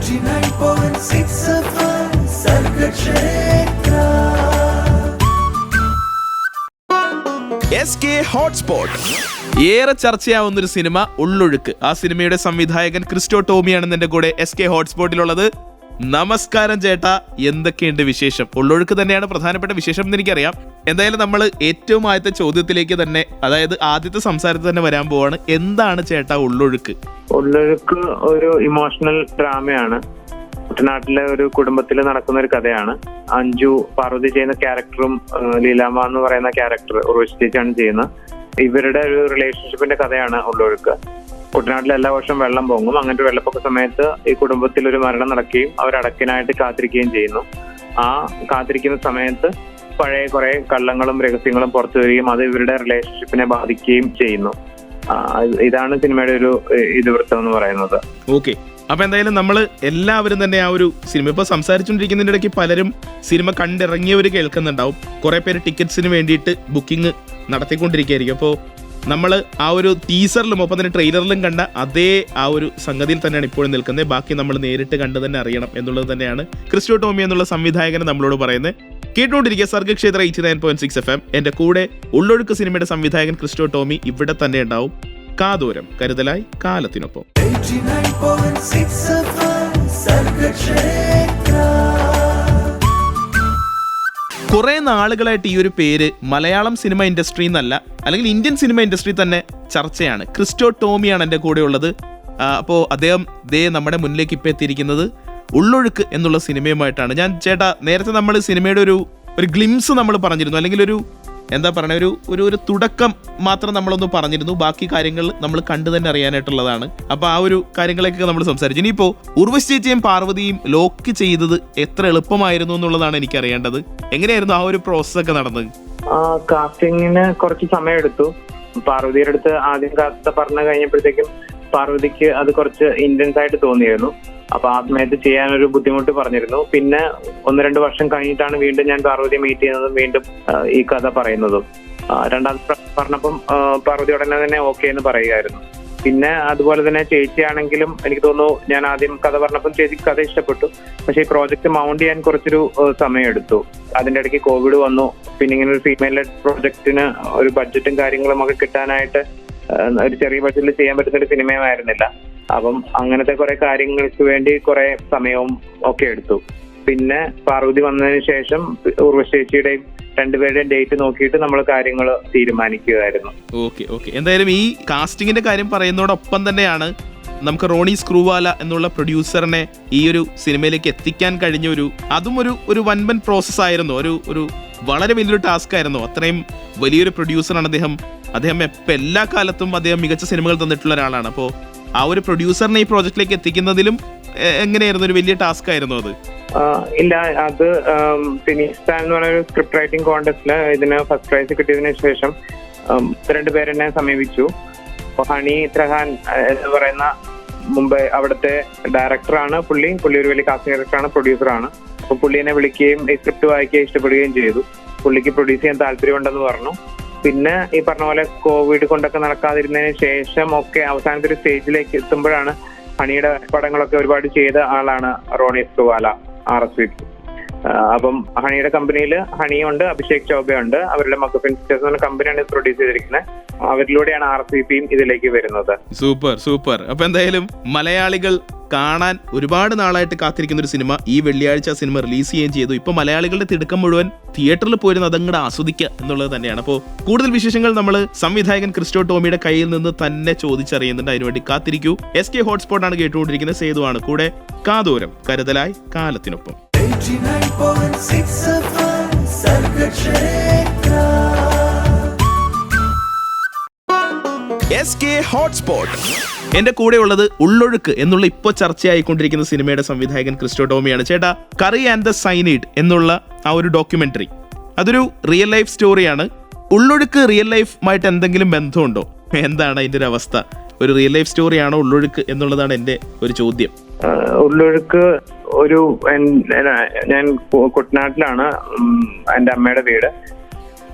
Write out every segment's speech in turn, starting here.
89.6 FM Sargakshetra SK hotspot. ഏറെ ചർച്ചയാവുന്നൊരു cinema Ullozhukku. ആ സിനിമയുടെ സംവിധായകൻ ക്രിസ്റ്റോ ടോമിയാണ് എന്റെ കൂടെ SK ഹോട്ട്സ്പോട്ടിലുള്ളത്. നമസ്കാരം ചേട്ടാ, എന്തൊക്കെയുണ്ട് വിശേഷം? ഉള്ളൊഴുക്ക് തന്നെയാണ് പ്രധാനപ്പെട്ട വിശേഷം എന്ന് എനിക്കറിയാം. എന്തായാലും നമ്മൾ ഏറ്റവും ആദ്യത്തെ ചോദ്യത്തിലേക്ക് തന്നെ, അതായത് ആദ്യത്തെ സംസാരത്തിൽ തന്നെ വരാൻ പോവാണ്. എന്താണ് ചേട്ടാ ഉള്ളൊഴുക്ക്? ഉള്ളൊഴുക്ക് ഒരു ഇമോഷണൽ ഡ്രാമയാണ്. കുട്ടനാട്ടിലെ ഒരു കുടുംബത്തിൽ നടക്കുന്ന ഒരു കഥയാണ്. അഞ്ജു പാർവതി ചെയ്യുന്ന ക്യാരക്ടറും ലീലാമ്മ എന്ന് പറയുന്ന ക്യാരക്ടർ ഉർവശി ചേച്ചിയാണ് ചെയ്യുന്നത്. ഇവരുടെ ഒരു റിലേഷൻഷിപ്പിന്റെ കഥയാണ് ഉള്ളൊഴുക്ക്. കുട്ടനാട്ടിൽ എല്ലാ വർഷവും വെള്ളം പൊങ്ങും. അങ്ങനത്തെ വെള്ളപ്പൊക്ക സമയത്ത് ഈ കുടുംബത്തിൽ ഒരു മരണം നടക്കുകയും അവർ അടക്കിനായിട്ട് കാത്തിരിക്കുകയും ചെയ്യുന്നു. ആ കാത്തിരിക്കുന്ന സമയത്ത് പഴയ കുറെ കള്ളങ്ങളും രഹസ്യങ്ങളും പുറത്തു വരികയും അത് ഇവരുടെ റിലേഷൻഷിപ്പിനെ ബാധിക്കുകയും ചെയ്യുന്നു. ഇതാണ് സിനിമയുടെ ഒരു ഇതിവൃത്തം എന്ന് പറയുന്നത്. ഓക്കെ, അപ്പൊ എന്തായാലും നമ്മൾ എല്ലാവരും തന്നെ ആ ഒരു സിനിമ ഇപ്പൊ സംസാരിച്ചുകൊണ്ടിരിക്കുന്നതിന്റെ ഇടയ്ക്ക് പലരും സിനിമ കണ്ടിറങ്ങിയവർ കേൾക്കുന്നുണ്ടാവും. കുറെ പേര് ടിക്കറ്റ്സിന് വേണ്ടിയിട്ട് ബുക്കിംഗ് നടത്തിക്കൊണ്ടിരിക്കുകയായിരിക്കും. അപ്പോൾ നമ്മൾ ആ ഒരു ടീസറിലും ഒപ്പം തന്നെ ട്രെയിലറിലും കണ്ട അതേ ആ ഒരു സംഗതിയിൽ തന്നെയാണ് ഇപ്പോഴും നിൽക്കുന്നത്. ബാക്കി നമ്മൾ നേരിട്ട് കണ്ടു തന്നെ അറിയണം എന്നുള്ളത് തന്നെയാണ് ക്രിസ്റ്റോ ടോമി എന്നുള്ള സംവിധായകൻ നമ്മളോട് പറയുന്നത്. കേട്ടുകൊണ്ടിരിക്കുക സർഗക്ഷേത്ര 89.6 FM. എന്റെ കൂടെ ഉള്ളൊഴുക്ക് സിനിമയുടെ സംവിധായകൻ ക്രിസ്റ്റോ ടോമി ഇവിടെ തന്നെ ഉണ്ടാവും. കാതോരം കരുതലായി കാലത്തിനൊപ്പം. 89.6 FM Sargakshetra കുറെ നാളുകളായിട്ട് ഈ ഒരു പേര് മലയാളം സിനിമ ഇൻഡസ്ട്രി എന്നല്ല, അല്ലെങ്കിൽ ഇന്ത്യൻ സിനിമ ഇൻഡസ്ട്രി തന്നെ ചർച്ചയാണ്. ക്രിസ്റ്റോ ടോമിയാണ് എൻ്റെ കൂടെ ഉള്ളത്. അപ്പോൾ അദ്ദേഹം നമ്മുടെ മുന്നിലേക്ക് ഇപ്പം എത്തിയിരിക്കുന്നത് ഉള്ളൊഴുക്ക് എന്നുള്ള സിനിമയുമായിട്ടാണ്. ഞാൻ ചേട്ടാ, നേരത്തെ നമ്മൾ സിനിമയുടെ ഒരു ഗ്ലിംസ് നമ്മൾ പറഞ്ഞിരുന്നു, അല്ലെങ്കിൽ ഒരു എന്താ പറയുക, ഒരു തുടക്കം മാത്രം നമ്മളൊന്ന് പറഞ്ഞിരുന്നു. ബാക്കി കാര്യങ്ങൾ നമ്മൾ കണ്ടു തന്നെ അറിയാനായിട്ടുള്ളതാണ്. അപ്പോൾ ആ ഒരു കാര്യങ്ങളൊക്കെ നമ്മൾ സംസാരിച്ചു. ഇനിയിപ്പോൾ ഉർവശി ചേച്ചിയും പാർവതിയും ലോക്ക് ചെയ്തത് എത്ര എളുപ്പമായിരുന്നു എന്നുള്ളതാണ് എനിക്ക് അറിയേണ്ടത്. എങ്ങനെയായിരുന്നു ആ ഒരു പ്രോസസ് ഒക്കെ നടന്നത്? കാസ്റ്റിങ്ങിന് കുറച്ച് സമയം എടുത്തു. പാർവതിയുടെ അടുത്ത് ആദ്യം കഥ പറഞ്ഞു കഴിഞ്ഞപ്പോഴത്തേക്കും പാർവതിക്ക് അത് കുറച്ച് ഇന്റൻസ് ആയിട്ട് തോന്നിയിരുന്നു. അപ്പൊ ആ സമയത്ത് ചെയ്യാനൊരു ബുദ്ധിമുട്ട് പറഞ്ഞിരുന്നു. പിന്നെ 1-2 വർഷം കഴിഞ്ഞിട്ടാണ് വീണ്ടും ഞാൻ പാർവതിയെ മീറ്റ് ചെയ്യുന്നതും വീണ്ടും ഈ കഥ പറയുന്നതും. രണ്ടാമത്തെ പറഞ്ഞപ്പം പാർവതി ഉടനെ തന്നെ ഓക്കെ എന്ന് പറയുകയായിരുന്നു. പിന്നെ അതുപോലെ തന്നെ ചേച്ചിയാണെങ്കിലും എനിക്ക് തോന്നുന്നു, ഞാൻ ആദ്യം കഥ പറഞ്ഞപ്പം ചേച്ചിക്ക് കഥ ഇഷ്ടപ്പെട്ടു. പക്ഷെ ഈ പ്രോജക്റ്റ് മൗണ്ട് ചെയ്യാൻ കുറച്ചൊരു സമയം എടുത്തു. അതിന്റെ ഇടയ്ക്ക് കോവിഡ് വന്നു. പിന്നെ ഇങ്ങനെ ഒരു ഫീമെയിൽ ലെഡ് പ്രോജക്റ്റിന് ഒരു ബഡ്ജറ്റും കാര്യങ്ങളും ഒക്കെ കിട്ടാനായിട്ട് ഒരു ചെറിയ ബഡ്ജറ്റിൽ ചെയ്യാൻ പറ്റുന്ന ഒരു സിനിമയുമായിരുന്നില്ല. അപ്പം അങ്ങനത്തെ കുറെ കാര്യങ്ങൾക്ക് വേണ്ടി കുറെ സമയവും ഒക്കെ എടുത്തു. പിന്നെ പാർവതി വന്നതിന് ശേഷം ഉർവശി ചേച്ചിയുടെയും രണ്ടുപേരുടെയും ഡേറ്റ് നോക്കിയിട്ട് നമ്മൾ കാര്യങ്ങൾ തീരുമാനിക്കുകയായിരുന്നു. ഓക്കെ. എന്തായാലും ഈ കാസ്റ്റിംഗിന്റെ കാര്യം പറയുന്നതോടൊപ്പം തന്നെയാണ് നമുക്ക് റോണി സ്ക്രൂവാല എന്നുള്ള പ്രൊഡ്യൂസറിനെ ഈ ഒരു സിനിമയിലേക്ക് എത്തിക്കാൻ കഴിഞ്ഞ അതും ഒരു വൻപൻ പ്രോസസ് ആയിരുന്നു. ഒരു വളരെ വലിയൊരു ടാസ്ക് ആയിരുന്നു. അത്രയും വലിയൊരു പ്രൊഡ്യൂസറാണ് അദ്ദേഹം. ഇപ്പം എല്ലാ കാലത്തും അദ്ദേഹം മികച്ച സിനിമകൾ തന്നിട്ടുള്ള ഒരാളാണ്. അപ്പോൾ ആ ഒരു പ്രൊഡ്യൂസറിനെ ഈ പ്രോജക്റ്റിലേക്ക് എത്തിക്കുന്നതിലും എങ്ങനെയായിരുന്നു? ഒരു വലിയ ടാസ്ക് ആയിരുന്നു അത്? ഇല്ല, അത് ഫിനിസ്താൻ എന്ന് പറയുന്ന സ്ക്രിപ്റ്റ് റൈറ്റിംഗ് കോൺടെസ്റ്റില് ഇതിന് ഫസ്റ്റ് പ്രൈസ് കിട്ടിയതിനു ശേഷം 2 പേരെന്നെ സമീപിച്ചു. ഹണി ത്രഹാൻ എന്ന് പറയുന്ന മുംബൈ അവിടുത്തെ ഡയറക്ടറാണ്. പുള്ളി ഒരു വലിയ കാസ്റ്റിംഗ് ഡയറക്ടറാണ്, പ്രൊഡ്യൂസറാണ്. അപ്പൊ പുള്ളി എന്നെ വിളിക്കുകയും ഈ സ്ക്രിപ്റ്റ് വായിക്കുകയും ഇഷ്ടപ്പെടുകയും ചെയ്തു. പുള്ളിക്ക് പ്രൊഡ്യൂസ് ചെയ്യാൻ താല്പര്യമുണ്ടെന്ന് പറഞ്ഞു. പിന്നെ ഈ പറഞ്ഞ പോലെ കോവിഡ് കൊണ്ടൊക്കെ നടക്കാതിരുന്നതിന് ശേഷം ഒക്കെ അവസാനത്തെ ഒരു സ്റ്റേജിലേക്ക് എത്തുമ്പോഴാണ് ഹണിയുടെ പടങ്ങളൊക്കെ ഒരുപാട് ചെയ്ത ആളാണ് റോണി സ്ക്രൂവാല, RSV. അപ്പം ഹണിയുടെ കമ്പനിയിൽ ഹണിയുണ്ട്, അഭിഷേക് ചൗബയുണ്ട്. അവരുടെ മക്കഫിൻ പിക്ചേഴ്സ് എന്ന കമ്പനിയാണ് പ്രൊഡ്യൂസ് ചെയ്തിരിക്കുന്നത്. അവരിലൂടെയാണ് RSVPയും ഇതിലേക്ക് വരുന്നത്. സൂപ്പർ. അപ്പൊ എന്തായാലും മലയാളികൾ കാണാൻ ഒരുപാട് നാളായിട്ട് കാത്തിരിക്കുന്ന ഒരു സിനിമ ഈ വെള്ളിയാഴ്ച സിനിമ റിലീസ് ചെയ്യുകയും ചെയ്തു. ഇപ്പൊ മലയാളികളുടെ തിടുക്കം മുഴുവൻ തിയേറ്ററിൽ പോയിരുന്ന അതങ്ങടെ ആസ്വദിക്കുക എന്നുള്ളത് തന്നെയാണ്. അപ്പോൾ കൂടുതൽ വിശേഷങ്ങൾ നമ്മൾ സംവിധായകൻ ക്രിസ്റ്റോ ടോമിയുടെ കയ്യിൽ നിന്ന് തന്നെ ചോദിച്ചറിയുന്നുണ്ട്. അതിനുവേണ്ടി കാത്തിരിക്കൂ. SK ഹോട്ട്സ്പോട്ടാണ് കേട്ടുകൊണ്ടിരിക്കുന്നത്. സേതുവാണ് കൂടെ. കാതോരം കരുതലായി കാലത്തിനൊപ്പം. 89.6 FM Sargakshetra SK ഹോട്ട്സ്പോട്ട്. എന്റെ കൂടെ ഉള്ളത് ഉള്ളൊഴുക്ക് എന്നുള്ള ഇപ്പോൾ ചർച്ചയായിക്കൊണ്ടിരിക്കുന്ന സിനിമയുടെ സംവിധായകൻ ക്രിസ്റ്റോ ടോമിയാണ്. ചേട്ടാ, കറി ആൻഡ് ദ സൈനൈഡ് എന്നുള്ള ആ ഒരു ഡോക്യുമെന്ററി, അതൊരു റിയൽ ലൈഫ് സ്റ്റോറിയാണ്. ഉള്ളൊഴുക്ക് റിയൽ ലൈഫുമായിട്ട് എന്തെങ്കിലും ബന്ധമുണ്ടോ? എന്താണ് അതിന്റെ ഒരു അവസ്ഥ? ഒരു റിയൽ ലൈഫ് സ്റ്റോറിയാണോ ഉള്ളൊഴുക്ക് എന്നുള്ളതാണ് എന്റെ ഒരു ചോദ്യം. ഉള്ളൊഴുക്ക് ഞാൻ കുട്ടനാട്ടിലാണ് എൻ്റെ അമ്മയുടെ വീട്.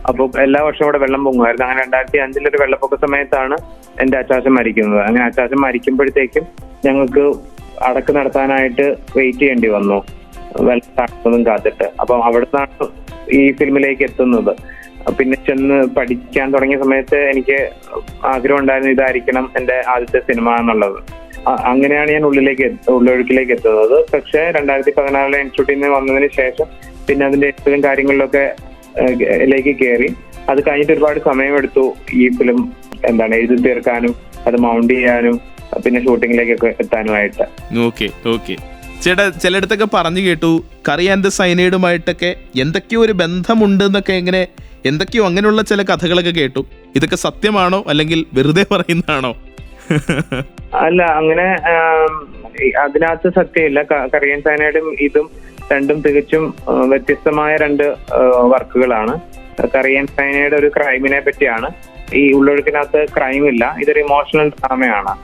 അപ്പോൾ എല്ലാ വർഷവും ഇവിടെ വെള്ളം പൊങ്ങുമായിരുന്നു. അങ്ങനെ 2005 ഒരു വെള്ളപ്പൊക്ക സമയത്താണ് എൻ്റെ അച്ചാച്ചൻ മരിക്കുന്നത്. അങ്ങനെ അച്ചാച്ചൻ മരിക്കുമ്പോഴത്തേക്കും ഞങ്ങൾക്ക് അടക്ക് നടത്താനായിട്ട് വെയിറ്റ് ചെയ്യേണ്ടി വന്നു, വെള്ളം കാത്തിട്ട്. അപ്പം അവിടുന്നാണ് ഈ ഫിലിമിലേക്ക് എത്തുന്നത്. പിന്നെ ചെന്ന് പഠിക്കാൻ തുടങ്ങിയ സമയത്ത് എനിക്ക് ആഗ്രഹം ഉണ്ടായിരുന്നു ഇതായിരിക്കണം എന്റെ ആദ്യത്തെ സിനിമ എന്നുള്ളത്. അങ്ങനെയാണ് ഞാൻ ഉള്ളൊഴുക്കിലേക്ക് എത്തുന്നത്. പക്ഷെ 2016 ഇൻസ്റ്റിറ്റ്യൂട്ടിൽ നിന്ന് വന്നതിന് ശേഷം പിന്നെ അതിന്റെ എഴുത്തും കാര്യങ്ങളിലൊക്കെ ലേക്ക് കയറി. അത് കഴിഞ്ഞിട്ട് ഒരുപാട് സമയമെടുത്തു ഈ ഫിലിം എഴുതി തീർക്കാനും അത് മൗണ്ട് ചെയ്യാനും പിന്നെ ഷൂട്ടിങ്ങിലേക്കൊക്കെ എത്താനുമായിട്ട്. ഓക്കെ ചേട്ടാ, ചിലയിടത്തൊക്കെ പറഞ്ഞു കേട്ടു കറി ആൻഡ് സൈനൈഡുമായിട്ടൊക്കെ എന്തൊക്കെയോ ഒരു ബന്ധമുണ്ട് എന്നൊക്കെ, എന്തൊക്കെയോ അങ്ങനെയുള്ള ചില കഥകളൊക്കെ കേട്ടു. ഇതൊക്കെ സത്യമാണോ അല്ലെങ്കിൽ വെറുതെ പറയുന്നതാണോ? അല്ല, അങ്ങനെ അതിനകത്ത് സത്യമില്ല. കറി ആൻഡ് സൈനൈഡും ഇതും രണ്ടും തികച്ചും വ്യത്യസ്തമായ രണ്ട് വർക്കുകളാണ്. കറി ആൻഡ് സൈനൈഡ് ഒരു ക്രൈമിനെ പറ്റിയാണ്. ഈ ഉള്ളൊഴുക്കിനകത്ത് ക്രൈം ഇല്ല, ഇതൊരു ഇമോഷണൽ ഡ്രാമയാണ്.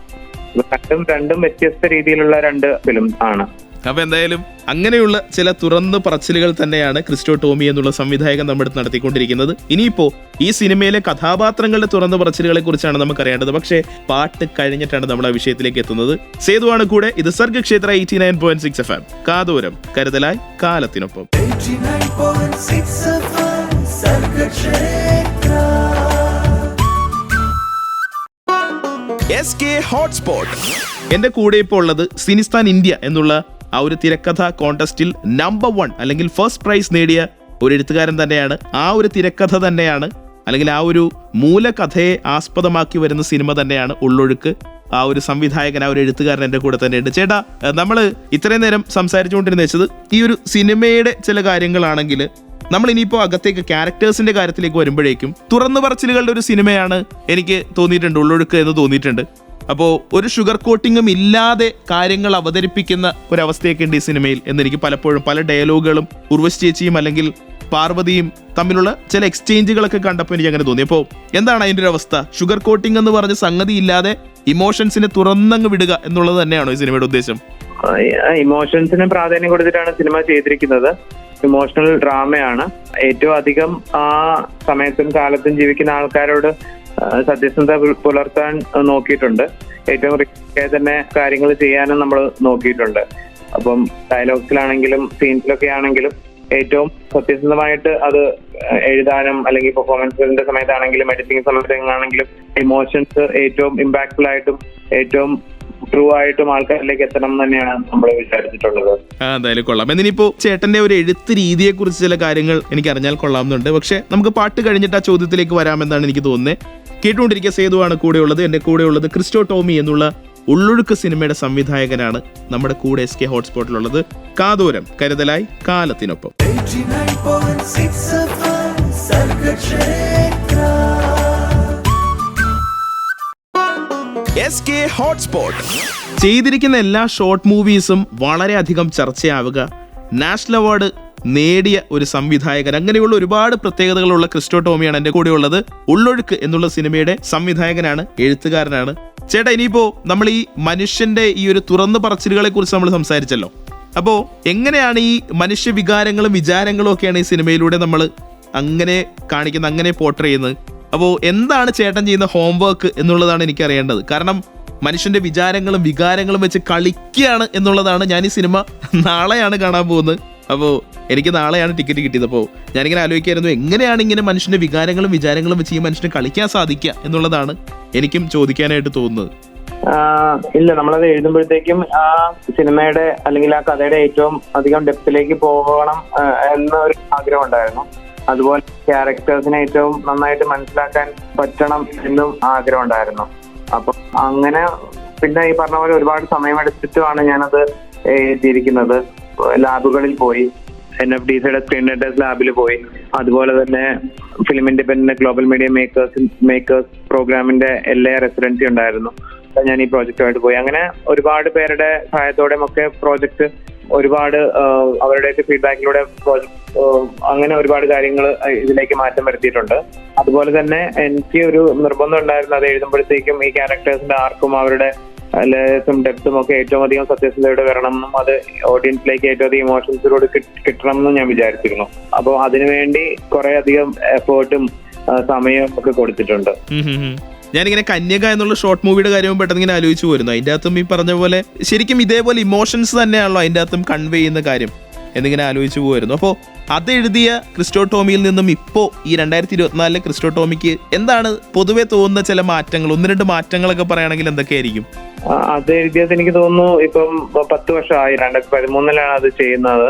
രണ്ടും വ്യത്യസ്ത രീതിയിലുള്ള രണ്ട് ഫിലിം ആണ്. അപ്പൊ എന്തായാലും അങ്ങനെയുള്ള ചില തുറന്നു പറച്ചിലുകൾ തന്നെയാണ് ക്രിസ്റ്റോ ടോമി എന്നുള്ള സംവിധായകൻ നമ്മുടെ അടുത്ത് നടത്തിക്കൊണ്ടിരിക്കുന്നത്. ഇനിയിപ്പോ ഈ സിനിമയിലെ കഥാപാത്രങ്ങളുടെ തുറന്നു പറച്ചിലുകളെ കുറിച്ചാണ് നമുക്ക് അറിയേണ്ടത്. പക്ഷേ പാട്ട് കഴിഞ്ഞിട്ടാണ് നമ്മൾ ആ വിഷയത്തിലേക്ക് എത്തുന്നത്. സേതുവാണ് കൂടെ. ഇത് സർഗക്ഷേത്ര 89.6 FM. കാതോരം, കരുതലായി, കാലത്തിനൊപ്പം. 89.6 FM സർഗക്ഷേത്ര. SK hotspot. എന്റെ കൂടെ ഇപ്പോൾ ഉള്ളത് സിനിസ്ഥാൻ ഇന്ത്യ എന്നുള്ള ആ ഒരു തിരക്കഥ കോൺടെസ്റ്റിൽ നമ്പർ 1 അല്ലെങ്കിൽ ഫസ്റ്റ് പ്രൈസ് നേടിയ ഒരു എഴുത്തുകാരൻ തന്നെയാണ്. ആ ഒരു തിരക്കഥ തന്നെയാണ്, അല്ലെങ്കിൽ ആ ഒരു മൂലകഥയെ ആസ്പദമാക്കി വരുന്ന സിനിമ തന്നെയാണ് ഉള്ളൊഴുക്ക്. ആ ഒരു സംവിധായകൻ, ആ ഒരു എഴുത്തുകാരൻ എൻ്റെ കൂടെ തന്നെയുണ്ട്. ചേട്ടാ, നമ്മൾ ഇത്രയും നേരം സംസാരിച്ചുകൊണ്ടിരുന്ന വെച്ചത് ഈ ഒരു സിനിമയുടെ ചില കാര്യങ്ങളാണെങ്കിൽ, നമ്മൾ ഇനിയിപ്പോൾ അകത്തേക്ക് ക്യാരക്ടേഴ്സിന്റെ കാര്യത്തിലേക്ക് വരുമ്പോഴേക്കും തുറന്നു പറച്ചിലുകളുടെ ഒരു സിനിമയാണ് എനിക്ക് തോന്നിയിട്ടുണ്ട് ഉള്ളൊഴുക്ക് എന്ന് തോന്നിയിട്ടുണ്ട്. അപ്പോൾ ഒരു ഷുഗർ കോട്ടിങ്ങും ഇല്ലാതെ കാര്യങ്ങൾ അവതരിപ്പിക്കുന്ന ഒരവസ്ഥയൊക്കെ ഉണ്ട് ഈ സിനിമയിൽ എന്നെനിക്ക് പലപ്പോഴും പല ഡയലോഗുകളും ഉർവശി ചേച്ചിയും അല്ലെങ്കിൽ പാർവതിയും തമ്മിലുള്ള ചില എക്സ്ചേഞ്ചുകളൊക്കെ കണ്ടപ്പോൾ എനിക്ക് അങ്ങനെ തോന്നി. അപ്പോൾ എന്താണ് അതിൻ്റെ ഒരു അവസ്ഥ? ഷുഗർ കോട്ടിംഗ് എന്ന് പറഞ്ഞ സംഗതി ഇല്ലാതെ ഇമോഷൻസിനെ തുറന്നങ്ങ് വിടുക എന്നുള്ളത് തന്നെയാണോ ഈ സിനിമയുടെ ഉദ്ദേശം? ഇമോഷൻസിന് പ്രാധാന്യം കൊടുത്തിട്ടാണ് സിനിമ ചെയ്തിരിക്കുന്നത്. ഇമോഷണൽ ഡ്രാമയാണ്. ഏറ്റവും അധികം ആ സമയത്തും കാലത്തും ജീവിക്കുന്ന ആൾക്കാരോട് സത്യസന്ധത പുലർത്താൻ നോക്കിയിട്ടുണ്ട്. ഏറ്റവും റിസ്ക്കായി തന്നെ കാര്യങ്ങൾ ചെയ്യാനും നമ്മൾ നോക്കിയിട്ടുണ്ട്. അപ്പം ഡയലോഗ്സിലാണെങ്കിലും സീൻസിലൊക്കെ ആണെങ്കിലും ഏറ്റവും സത്യസന്ധമായിട്ട് അത് എഴുതാനും, അല്ലെങ്കിൽ പെർഫോമൻസിന്റെ സമയത്താണെങ്കിലും എഡിറ്റിംഗ് സമയത്താണെങ്കിലും ഇമോഷൻസ് ഏറ്റവും ഇമ്പാക്ട്ഫുൾ ആയിട്ടും ഏറ്റവും ട്രൂ ആയിട്ടും ആൾക്കാരിലേക്ക് എത്തണം എന്ന് തന്നെയാണ് നമ്മൾ വിചാരിച്ചിട്ടുള്ളത്. എന്തായാലും കൊള്ളാം. എന്നിനിപ്പോ ചേട്ടന്റെ ഒരു എഴുത്ത് രീതിയെ കുറിച്ച് ചില കാര്യങ്ങൾ എനിക്ക് അറിഞ്ഞാൽ കൊള്ളാമെന്നുണ്ട്. പക്ഷെ നമുക്ക് പാട്ട് കഴിഞ്ഞിട്ട് ആ ചോദ്യത്തിലേക്ക് വരാമെന്നാണ് എനിക്ക് തോന്നുന്നത്. കേട്ടുകൊണ്ടിരിക്കുക സേതുവാണ് കൂടെയുള്ളത്. എന്റെ കൂടെയുള്ളത് ക്രിസ്റ്റോ ടോമി എന്നുള്ള ഉള്ളൊഴുക്ക് സിനിമയുടെ സംവിധായകനാണ് നമ്മുടെ കൂടെ SK ഹോട്ട്സ്പോട്ടിലുള്ളത്. കാതോരം, കരുതലായി, കാലത്തിനൊപ്പം. 89.6 FM സർഗക്ഷേത്ര. SK hotspot. ചെയ്തിരിക്കുന്ന എല്ലാ ഷോർട്ട് മൂവീസും വളരെയധികം ചർച്ചയാവുക, നാഷണൽ അവാർഡ് നേടിയ ഒരു സംവിധായകൻ, അങ്ങനെയുള്ള ഒരുപാട് പ്രത്യേകതകളുള്ള ക്രിസ്റ്റോ ടോമിയാണ് എൻ്റെ കൂടെ ഉള്ളത്. ഉള്ളൊഴുക്ക് എന്നുള്ള സിനിമയുടെ സംവിധായകനാണ്, എഴുത്തുകാരനാണ്. ചേട്ടാ, ഇനിയിപ്പോ നമ്മൾ ഈ മനുഷ്യന്റെ ഈ ഒരു തുറന്നു പറച്ചിലുകളെ കുറിച്ച് നമ്മൾ സംസാരിച്ചല്ലോ. അപ്പോൾ എങ്ങനെയാണ് ഈ മനുഷ്യ വികാരങ്ങളും വിചാരങ്ങളും ഒക്കെയാണ് ഈ സിനിമയിലൂടെ നമ്മൾ അങ്ങനെ കാണിക്കുന്നത്, അങ്ങനെ പോർട്രേ ചെയ്യുന്നത്? അപ്പോൾ എന്താണ് ചേട്ടൻ ചെയ്യുന്ന ഹോംവർക്ക് എന്നുള്ളതാണ് എനിക്ക് അറിയേണ്ടത്. കാരണം മനുഷ്യന്റെ വിചാരങ്ങളും വികാരങ്ങളും വെച്ച് കളിക്കുകയാണ് എന്നുള്ളതാണ്. ഞാൻ ഈ സിനിമ നാളെയാണ് കാണാൻ പോകുന്നത്. അപ്പോൾ എനിക്ക് നാളെയാണ് ടിക്കറ്റ് കിട്ടിയത്. അപ്പോൾ ഞാനിങ്ങനെ ആലോചിക്കായിരുന്നു, എങ്ങനെയാണ് ഇങ്ങനെ മനുഷ്യന്റെ വികാരങ്ങളും വിചാരങ്ങളും വെച്ച് ഈ മനുഷ്യനെ കളിക്കാൻ സാധിക്കുക എന്നുള്ളതാണ് എനിക്കും ചോദിക്കാനായിട്ട് തോന്നുന്നത്. ഇല്ല, നമ്മളത് എഴുതുമ്പോഴത്തേക്കും ആ സിനിമയുടെ അല്ലെങ്കിൽ ആ കഥയുടെ ഏറ്റവും അധികം ഡെപ്തിലേക്ക് പോകണം എന്നൊരു ആഗ്രഹം ഉണ്ടായിരുന്നു. അതുപോലെ ക്യാരക്ടേഴ്സിനെ ഏറ്റവും നന്നായിട്ട് മനസ്സിലാക്കാൻ പറ്റണം എന്നും ആഗ്രഹം ഉണ്ടായിരുന്നു. അപ്പൊ അങ്ങനെ പിന്നെ ഈ പറഞ്ഞ പോലെ ഒരുപാട് സമയമെടുത്തിട്ടുമാണ് ഞാനത് എഴുതിയിരിക്കുന്നത്. ലാബുകളിൽ പോയി, NFDCയുടെ സ്ക്രീൻ റൈറ്റേഴ്സ് ലാബിൽ പോയി, അതുപോലെ തന്നെ film independent global media makers പ്രോഗ്രാമിന്റെ LA റെസിഡൻസി ഉണ്ടായിരുന്നു. ഞാൻ ഈ പ്രോജക്റ്റുമായിട്ട് പോയി. അങ്ങനെ ഒരുപാട് പേരുടെ സഹായത്തോടെ ഒക്കെ പ്രോജക്റ്റ് ഒരുപാട് അവരുടെയൊക്കെ ഫീഡ്ബാക്കിലൂടെ അങ്ങനെ ഒരുപാട് കാര്യങ്ങൾ ഇതിലേക്ക് മാറ്റം വരുത്തിയിട്ടുണ്ട്. അതുപോലെ തന്നെ എനിക്ക് ഒരു നിർബന്ധം ഉണ്ടായിരുന്നു, അത് എഴുതുമ്പോഴത്തേക്കും ഈ ക്യാരക്ടേഴ്സിന്റെ ആർക്കും അവരുടെ ലേസും ഡെപ്തും ഒക്കെ ഏറ്റവും അധികം സത്യസന്ധതയോടെ വരണം എന്നും അത് ഓഡിയൻസിലേക്ക് ഏറ്റവും അധികം ഇമോഷൻസിലൂടെ കിട്ടണം എന്നും ഞാൻ വിചാരിച്ചിരുന്നു. അപ്പോൾ അതിനുവേണ്ടി കുറെ അധികം എഫേർട്ടും സമയവും ഒക്കെ കൊടുത്തിട്ടുണ്ട്. ഞാനിങ്ങനെ കന്യക എന്നുള്ള ഷോർട്ട് മൂവിയുടെ കാര്യവും പെട്ടെന്ന് ഇങ്ങനെ ആലോചിച്ചു പോയിരുന്നു. അതിൻ്റെ അകത്തും ഈ പറഞ്ഞ പോലെ ശരിക്കും ഇതേപോലെ ഇമോഷൻസ് തന്നെയാണല്ലോ അതിൻ്റെ അകത്തും കൺവേ ചെയ്യുന്ന കാര്യം എന്നിങ്ങനെ ആലോചിച്ചു പോയിരുന്നു. അപ്പോൾ അതെഴുതിയ ക്രിസ്റ്റോ ടോമിയിൽ നിന്നും ഇപ്പോൾ ഈ 2024 ക്രിസ്റ്റോ ടോമിക്ക് എന്താണ് പൊതുവെ തോന്നുന്ന ചില മാറ്റങ്ങൾ, 1-2 മാറ്റങ്ങളൊക്കെ പറയുകയാണെങ്കിൽ എന്തൊക്കെയായിരിക്കും? അത് എഴുതിയത് എനിക്ക് തോന്നുന്നു ഇപ്പം 10 വർഷമായി. 2013 അത് ചെയ്യുന്നത്,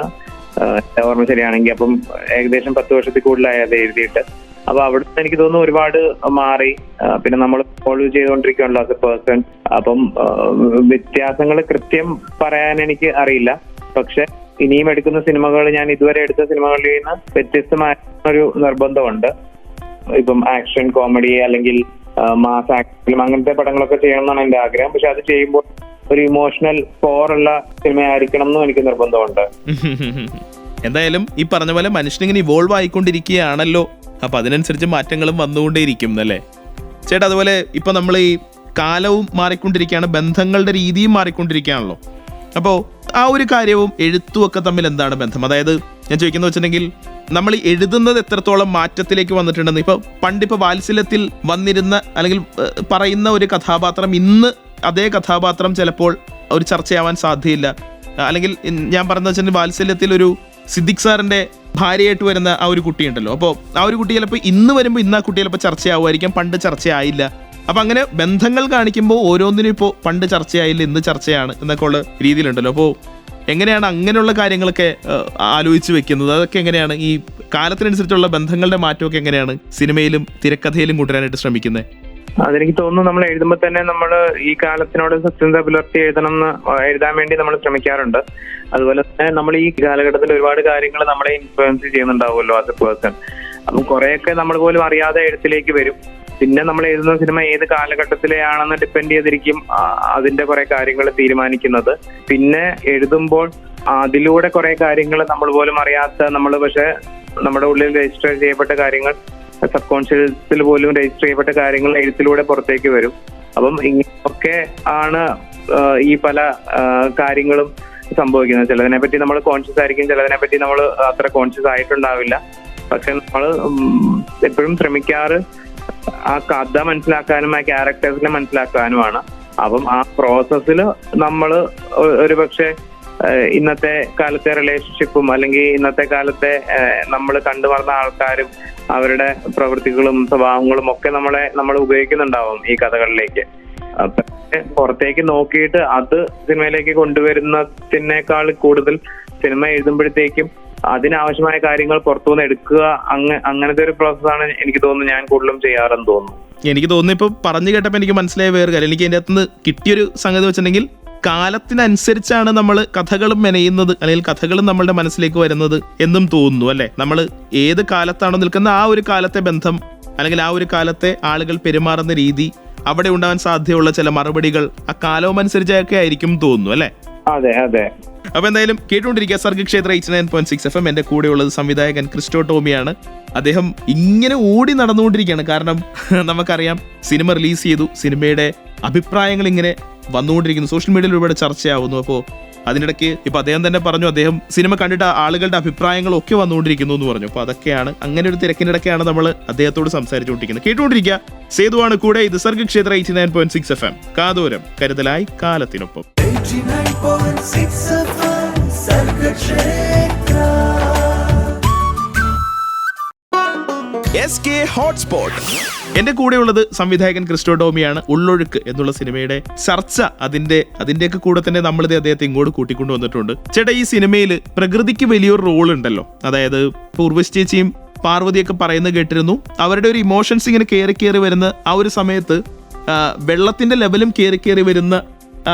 ഓർമ്മ ശരിയാണെങ്കിൽ. അപ്പം ഏകദേശം 10 വർഷത്തിൽ കൂടുതലായി അത് എഴുതിയിട്ട്. അപ്പൊ അവിടുന്ന് എനിക്ക് തോന്നുന്നു ഒരുപാട് മാറി. പിന്നെ നമ്മൾ ഫോളോ ചെയ്തുകൊണ്ടിരിക്കുകയാണല്ലോ ആസ് എ പേഴ്സൺ. അപ്പം വ്യത്യാസങ്ങൾ കൃത്യം പറയാൻ എനിക്ക് അറിയില്ല. പക്ഷെ ഇനിയും എടുക്കുന്ന സിനിമകൾ, ഞാൻ ഇതുവരെ എടുത്ത സിനിമകളിൽ നിന്ന് വ്യത്യസ്തമായ ഒരു നിർബന്ധമുണ്ട്. ഇപ്പം ആക്ഷൻ, കോമഡി അല്ലെങ്കിൽ മാസ് ആക്ഷൻ അങ്ങനത്തെ പടങ്ങളൊക്കെ ചെയ്യണം എന്നാണ് എന്റെ ആഗ്രഹം. പക്ഷെ അത് ചെയ്യുമ്പോൾ ഒരു ഇമോഷണൽ കോറുള്ള സിനിമയായിരിക്കണം എന്നും എനിക്ക് നിർബന്ധമുണ്ട്. എന്തായാലും ഈ പറഞ്ഞ പോലെ മനുഷ്യനിങ്ങനെ ഇവോൾവ് ആയിക്കൊണ്ടിരിക്കുകയാണല്ലോ. അപ്പൊ അതിനനുസരിച്ച് മാറ്റങ്ങളും വന്നുകൊണ്ടേയിരിക്കും അല്ലേ ചേട്ടാ? അതുപോലെ ഇപ്പൊ നമ്മൾ ഈ കാലവും മാറിക്കൊണ്ടിരിക്കുകയാണ്, ബന്ധങ്ങളുടെ രീതിയും മാറിക്കൊണ്ടിരിക്കുകയാണല്ലോ. അപ്പോൾ ആ ഒരു കാര്യവും എഴുത്തും ഒക്കെ തമ്മിൽ എന്താണ് ബന്ധം? അതായത് ഞാൻ ചോദിക്കുന്നത് വെച്ചിട്ടുണ്ടെങ്കിൽ നമ്മൾ ഈ എഴുതുന്നത് എത്രത്തോളം മാറ്റത്തിലേക്ക് വന്നിട്ടുണ്ടെന്ന്. ഇപ്പൊ പണ്ടിപ്പോൾ വാത്സല്യത്തിൽ വന്നിരുന്ന അല്ലെങ്കിൽ പറയുന്ന ഒരു കഥാപാത്രം ഇന്ന് അതേ കഥാപാത്രം ചിലപ്പോൾ ഒരു ചർച്ചയാവാൻ സാധ്യതയില്ല. അല്ലെങ്കിൽ ഞാൻ പറഞ്ഞ വെച്ചിട്ടുണ്ടെങ്കിൽ വാത്സല്യത്തിൽ ഒരു സിദ്ദിഖ് സാറിന്റെ ഭാര്യയായിട്ട് വരുന്ന ആ ഒരു കുട്ടിയുണ്ടല്ലോ. അപ്പോൾ ആ ഒരു കുട്ടി ചിലപ്പോൾ ഇന്ന് വരുമ്പോൾ ഇന്ന് ആ കുട്ടി ചിലപ്പോൾ ചർച്ചയാവുമായിരിക്കാം, പണ്ട് ചർച്ചയായില്ല. അപ്പൊ അങ്ങനെ ബന്ധങ്ങൾ കാണിക്കുമ്പോൾ ഓരോന്നിനും ഇപ്പോൾ പണ്ട് ചർച്ചയായില്ല, ഇന്ന് ചർച്ചയാണ് എന്നൊക്കെ ഉള്ള രീതിയിലുണ്ടല്ലോ. അപ്പോൾ എങ്ങനെയാണ് അങ്ങനെയുള്ള കാര്യങ്ങളൊക്കെ ആലോചിച്ച് വെക്കുന്നത്? അതൊക്കെ എങ്ങനെയാണ് ഈ കാലത്തിനനുസരിച്ചുള്ള ബന്ധങ്ങളുടെ മാറ്റമൊക്കെ എങ്ങനെയാണ് സിനിമയിലും തിരക്കഥയിലും കൊണ്ടുവരാനായിട്ട് ശ്രമിക്കുന്നത്? അതെനിക്ക് തോന്നുന്നു നമ്മൾ എഴുതുമ്പോൾ തന്നെ നമ്മൾ ഈ കാലത്തിനോട് സത്യസന്ധത പുലർത്തി എഴുതാൻ വേണ്ടി നമ്മൾ ശ്രമിക്കാറുണ്ട്. അതുപോലെ തന്നെ നമ്മൾ ഈ കാലഘട്ടത്തിൽ ഒരുപാട് കാര്യങ്ങൾ നമ്മളെ ഇൻഫ്ലുവൻസ് ചെയ്യുന്നുണ്ടാവുമല്ലോ ആസ് എ പേഴ്സൺ. അപ്പം കുറെയൊക്കെ നമ്മൾ പോലും അറിയാതെ എഴുത്തിലേക്ക് വരും. പിന്നെ നമ്മൾ എഴുതുന്ന സിനിമ ഏത് കാലഘട്ടത്തിലെയാണെന്ന് ഡിപ്പെൻഡ് ചെയ്തിരിക്കും അതിന്റെ കുറെ കാര്യങ്ങൾ തീരുമാനിക്കുന്നത്. പിന്നെ എഴുതുമ്പോൾ അതിലൂടെ കുറെ കാര്യങ്ങൾ നമ്മൾ പോലും അറിയാത്ത, നമ്മൾ പക്ഷെ നമ്മുടെ ഉള്ളിൽ രജിസ്റ്റർ ചെയ്യപ്പെട്ട കാര്യങ്ങൾ, സബ് കോൺഷ്യസിൽ പോലും രജിസ്റ്റർ ചെയ്യപ്പെട്ട കാര്യങ്ങൾ എഴുത്തിലൂടെ പുറത്തേക്ക് വരും. അപ്പം ഇങ്ങനെയൊക്കെ ആണ് ഈ പല കാര്യങ്ങളും സംഭവിക്കുന്നത്. ചിലതിനെ പറ്റി നമ്മൾ കോൺഷ്യസ് ആയിരിക്കും, ചിലതിനെ പറ്റി നമ്മൾ അത്ര കോൺഷ്യസ് ആയിട്ടുണ്ടാവില്ല. പക്ഷെ നമ്മൾ എപ്പോഴും ശ്രമിക്കാറ് ആ കഥ മനസ്സിലാക്കാനും ആ ക്യാരക്ടേഴ്സിനെ മനസ്സിലാക്കാനുമാണ്. അപ്പം ആ പ്രോസസ്സിൽ നമ്മൾ ഒരു പക്ഷെ ഇന്നത്തെ കാലത്തെ റിലേഷൻഷിപ്പും അല്ലെങ്കിൽ ഇന്നത്തെ കാലത്തെ നമ്മൾ കണ്ടു വളർന്ന ആൾക്കാരും അവരുടെ പ്രവൃത്തികളും സ്വഭാവങ്ങളും ഒക്കെ നമ്മൾ ഉപയോഗിക്കുന്നുണ്ടാവും ഈ കഥകളിലേക്ക്. പുറത്തേക്ക് നോക്കിയിട്ട് അത് സിനിമയിലേക്ക് കൊണ്ടുവരുന്നതിനേക്കാൾ കൂടുതൽ സിനിമ എഴുതുമ്പോഴത്തേക്കും അതിനാവശ്യമായ കാര്യങ്ങൾ പുറത്തുനിന്ന് എടുക്കുക, അങ്ങനത്തെ ഒരു പ്രോസസ്സാണ് എനിക്ക് തോന്നുന്നു ഞാൻ കൂടുതലും ചെയ്യാറെന്ന് തോന്നുന്നു. എനിക്ക് തോന്നുന്നു ഇപ്പൊ പറഞ്ഞു കേട്ടപ്പോൾ എനിക്ക് മനസ്സിലായ വേറെ കാര്യം, എനിക്ക് അതിൻ്റെ അകത്തുനിന്ന് കിട്ടിയൊരു സംഗതി വെച്ചിട്ടുണ്ടെങ്കിൽ കാലത്തിനനുസരിച്ചാണ് നമ്മൾ കഥകളും മെനയുന്നത്, അല്ലെങ്കിൽ കഥകളും നമ്മളുടെ മനസ്സിലേക്ക് വരുന്നത് എന്നും തോന്നുന്നു അല്ലെ? നമ്മൾ ഏത് കാലത്താണോ നിൽക്കുന്ന ആ ഒരു കാലത്തെ ബന്ധം അല്ലെങ്കിൽ ആ ഒരു കാലത്തെ ആളുകൾ പെരുമാറുന്ന രീതി, അവിടെ ഉണ്ടാവാൻ സാധ്യതയുള്ള ചില മറുപടികൾ ആ കാലവും അനുസരിച്ചൊക്കെ ആയിരിക്കും തോന്നുന്നു അല്ലെ? അതെ അതെ. അപ്പൊ എന്തായാലും കേട്ടുകൊണ്ടിരിക്കുക സർഗക്ഷേത്ര 89.6 FM. എന്റെ കൂടെയുള്ളത് സംവിധായകൻ ക്രിസ്റ്റോ ടോമിയാണ്. അദ്ദേഹം ഇങ്ങനെ ഓടി നടന്നുകൊണ്ടിരിക്കുകയാണ്. കാരണം നമുക്കറിയാം സിനിമ റിലീസ് ചെയ്തു, സിനിമയുടെ അഭിപ്രായങ്ങൾ ഇങ്ങനെ വന്നുകൊണ്ടിരിക്കുന്നു, സോഷ്യൽ മീഡിയയിൽ ഒരുപാട് ചർച്ചയാവുന്നു. അപ്പോൾ അതിനിടയ്ക്ക് ഇപ്പൊ അദ്ദേഹം തന്നെ പറഞ്ഞു, അദ്ദേഹം സിനിമ കണ്ടിട്ട് ആളുകളുടെ അഭിപ്രായങ്ങളൊക്കെ വന്നുകൊണ്ടിരിക്കുന്നു എന്ന് പറഞ്ഞു. അപ്പൊ അതൊക്കെയാണ്, അങ്ങനെ ഒരു തിരക്കിനിടയ്ക്കാണ് നമ്മൾ അദ്ദേഹത്തോട് സംസാരിച്ചുകൊണ്ടിരിക്കുന്നത്. കേട്ടുകൊണ്ടിരിക്കുക, സേതുവാണ് കൂടെ. ഇത് സർഗക്ഷേത്ര 89.6 FM. കാതോരം കരുതലായി കാലത്തിനൊപ്പം. 89.6 FM സർഗക്ഷേത്ര. SK hotspot. എന്റെ കൂടെയുള്ളത് സംവിധായകൻ ക്രിസ്റ്റോ ടോമിയാണ്. ഉള്ളൊഴുക്ക് എന്നുള്ള സിനിമയുടെ ചർച്ച അതിന്റെയൊക്കെ കൂടെ തന്നെ നമ്മളിത് അദ്ദേഹത്തെ ഇങ്ങോട്ട് കൂട്ടിക്കൊണ്ടു വന്നിട്ടുണ്ട്. ചേട്ടാ, ഈ സിനിമയിൽ പ്രകൃതിക്ക് വലിയൊരു റോൾ ഉണ്ടല്ലോ. അതായത് ഉർവശി ചേച്ചിയും പാർവതിയൊക്കെ പറയുന്നത് കേട്ടിരുന്നു, അവരുടെ ഒരു ഇമോഷൻസ് ഇങ്ങനെ കയറി വരുന്ന ആ ഒരു സമയത്ത് വെള്ളത്തിന്റെ ലെവലും കയറി വരുന്ന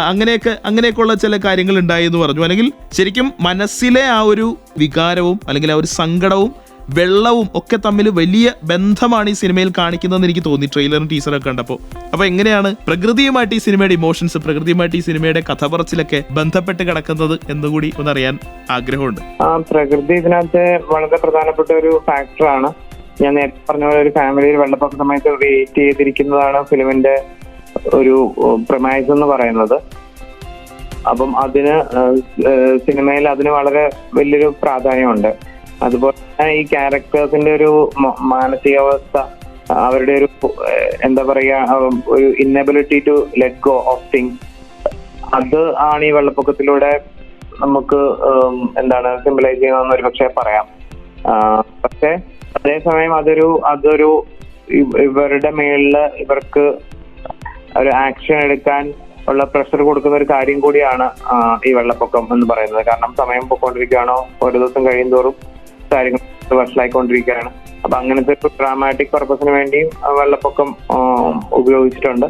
അങ്ങനെയൊക്കെയുള്ള ചില കാര്യങ്ങൾ ഉണ്ടായി എന്ന് പറഞ്ഞു. അല്ലെങ്കിൽ ശരിക്കും മനസ്സിലെ ആ ഒരു വികാരവും അല്ലെങ്കിൽ ആ ഒരു സങ്കടവും വെള്ളവും ഒക്കെ തമ്മിൽ വലിയ ബന്ധമാണ് ഈ സിനിമയിൽ കാണിക്കുന്നതെന്ന് എനിക്ക് തോന്നി ട്രെയിലറും ടീസറൊക്കെ കണ്ടപ്പോൾ. അപ്പൊ എങ്ങനെയാണ് പ്രകൃതിയുമായിട്ട് ഈ സിനിമയുടെ ഇമോഷൻസ്, പ്രകൃതിയുമായിട്ട് ഈ സിനിമയുടെ കഥ പറച്ചിലൊക്കെ ബന്ധപ്പെട്ട് കിടക്കുന്നത് എന്നുകൂടി ഒന്നറിയാൻ ആഗ്രഹമുണ്ട്. പ്രകൃതി ഇതിനകത്ത് വളരെ പ്രധാനപ്പെട്ട ഒരു ഫാക്ടറാണ്. ഞാൻ നേരത്തെ പറഞ്ഞ പോലെ ഒരു ഫാമിലിയിൽ വെള്ളപ്പൊക്ക സമയത്ത് വെയിറ്റ് ചെയ്തിരിക്കുന്നതാണ് ഫിലിമിന്റെ ഒരു പ്രമൈസ് എന്ന് പറയുന്നത്. അപ്പം അതിന് സിനിമയിൽ അതിന് വളരെ വലിയൊരു പ്രാധാന്യമുണ്ട്. അതുപോലെ തന്നെ ഈ ക്യാരക്ടേഴ്സിന്റെ ഒരു മാനസികാവസ്ഥ അവരുടെ ഒരു എന്താ പറയാ ഒരു inability to let go of things, അത് ആണ് ഈ വെള്ളപ്പൊക്കത്തിലൂടെ നമുക്ക് എന്താണ് സിംബലൈസ് ചെയ്യുന്നതെന്ന് ഒരു പക്ഷേ പറയാം. പക്ഷെ അതേസമയം അതൊരു ഇവരുടെ മേളില് ഇവർക്ക് ഒരു ആക്ഷൻ എടുക്കാൻ ഉള്ള പ്രഷർ കൊടുക്കുന്ന ഒരു കാര്യം കൂടിയാണ് ഈ വെള്ളപ്പൊക്കം എന്ന് പറയുന്നത്. കാരണം സമയം പോയിക്കൊണ്ടിരിക്കുകയാണോ, ഓരോ ദിവസം കഴിയുന്തോറും കാര്യങ്ങൾ വഷളായിക്കൊണ്ടിരിക്കുകയാണ്. അപ്പൊ അങ്ങനത്തെ ഒരു ഡ്രാമാറ്റിക് പർപ്പസിന് വേണ്ടിയും വെള്ളപ്പൊക്കം ഉപയോഗിച്ചിട്ടുണ്ട്.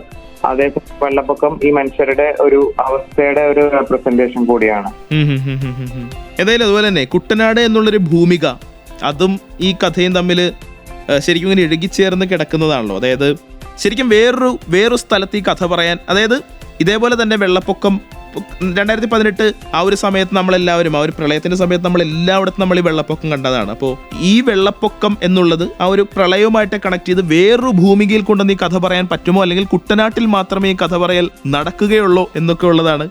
അതേസമയം വെള്ളപ്പൊക്കം ഈ മനുഷ്യരുടെ ഒരു അവസ്ഥയുടെ ഒരു റെപ്രസെന്റേഷൻ കൂടിയാണ്. ഏതായാലും അതുപോലെ തന്നെ കുട്ടനാട് എന്നുള്ളൊരു ഭൂമിക, അതും ഈ കഥയും തമ്മിൽ ശരിക്കും ഇങ്ങനെ ഇഴുകിച്ചേർന്ന് കിടക്കുന്നതാണല്ലോ. അതായത് ശരിക്കും വേറൊരു സ്ഥലത്ത് ഈ കഥ പറയാൻ, അതായത് ഇതേപോലെ തന്നെ വെള്ളപ്പൊക്കം 2018 ആ ഒരു സമയത്ത് നമ്മളെല്ലാവരും, ആ ഒരു പ്രളയത്തിന്റെ സമയത്ത് നമ്മളെല്ലായിടത്തും നമ്മൾ ഈ വെള്ളപ്പൊക്കം കണ്ടതാണ്. അപ്പോൾ ഈ വെള്ളപ്പൊക്കം എന്നുള്ളത് ആ ഒരു പ്രളയവുമായിട്ട് കണക്ട് ചെയ്ത് വേറൊരു ഭൂമികയിൽ കൊണ്ടുവന്ന് ഈ കഥ പറയാൻ പറ്റുമോ, അല്ലെങ്കിൽ കുട്ടനാട്ടിൽ മാത്രമേ ഈ കഥ പറയൽ നടക്കുകയുള്ളൂ എന്നൊക്കെ ഉള്ളതാണ്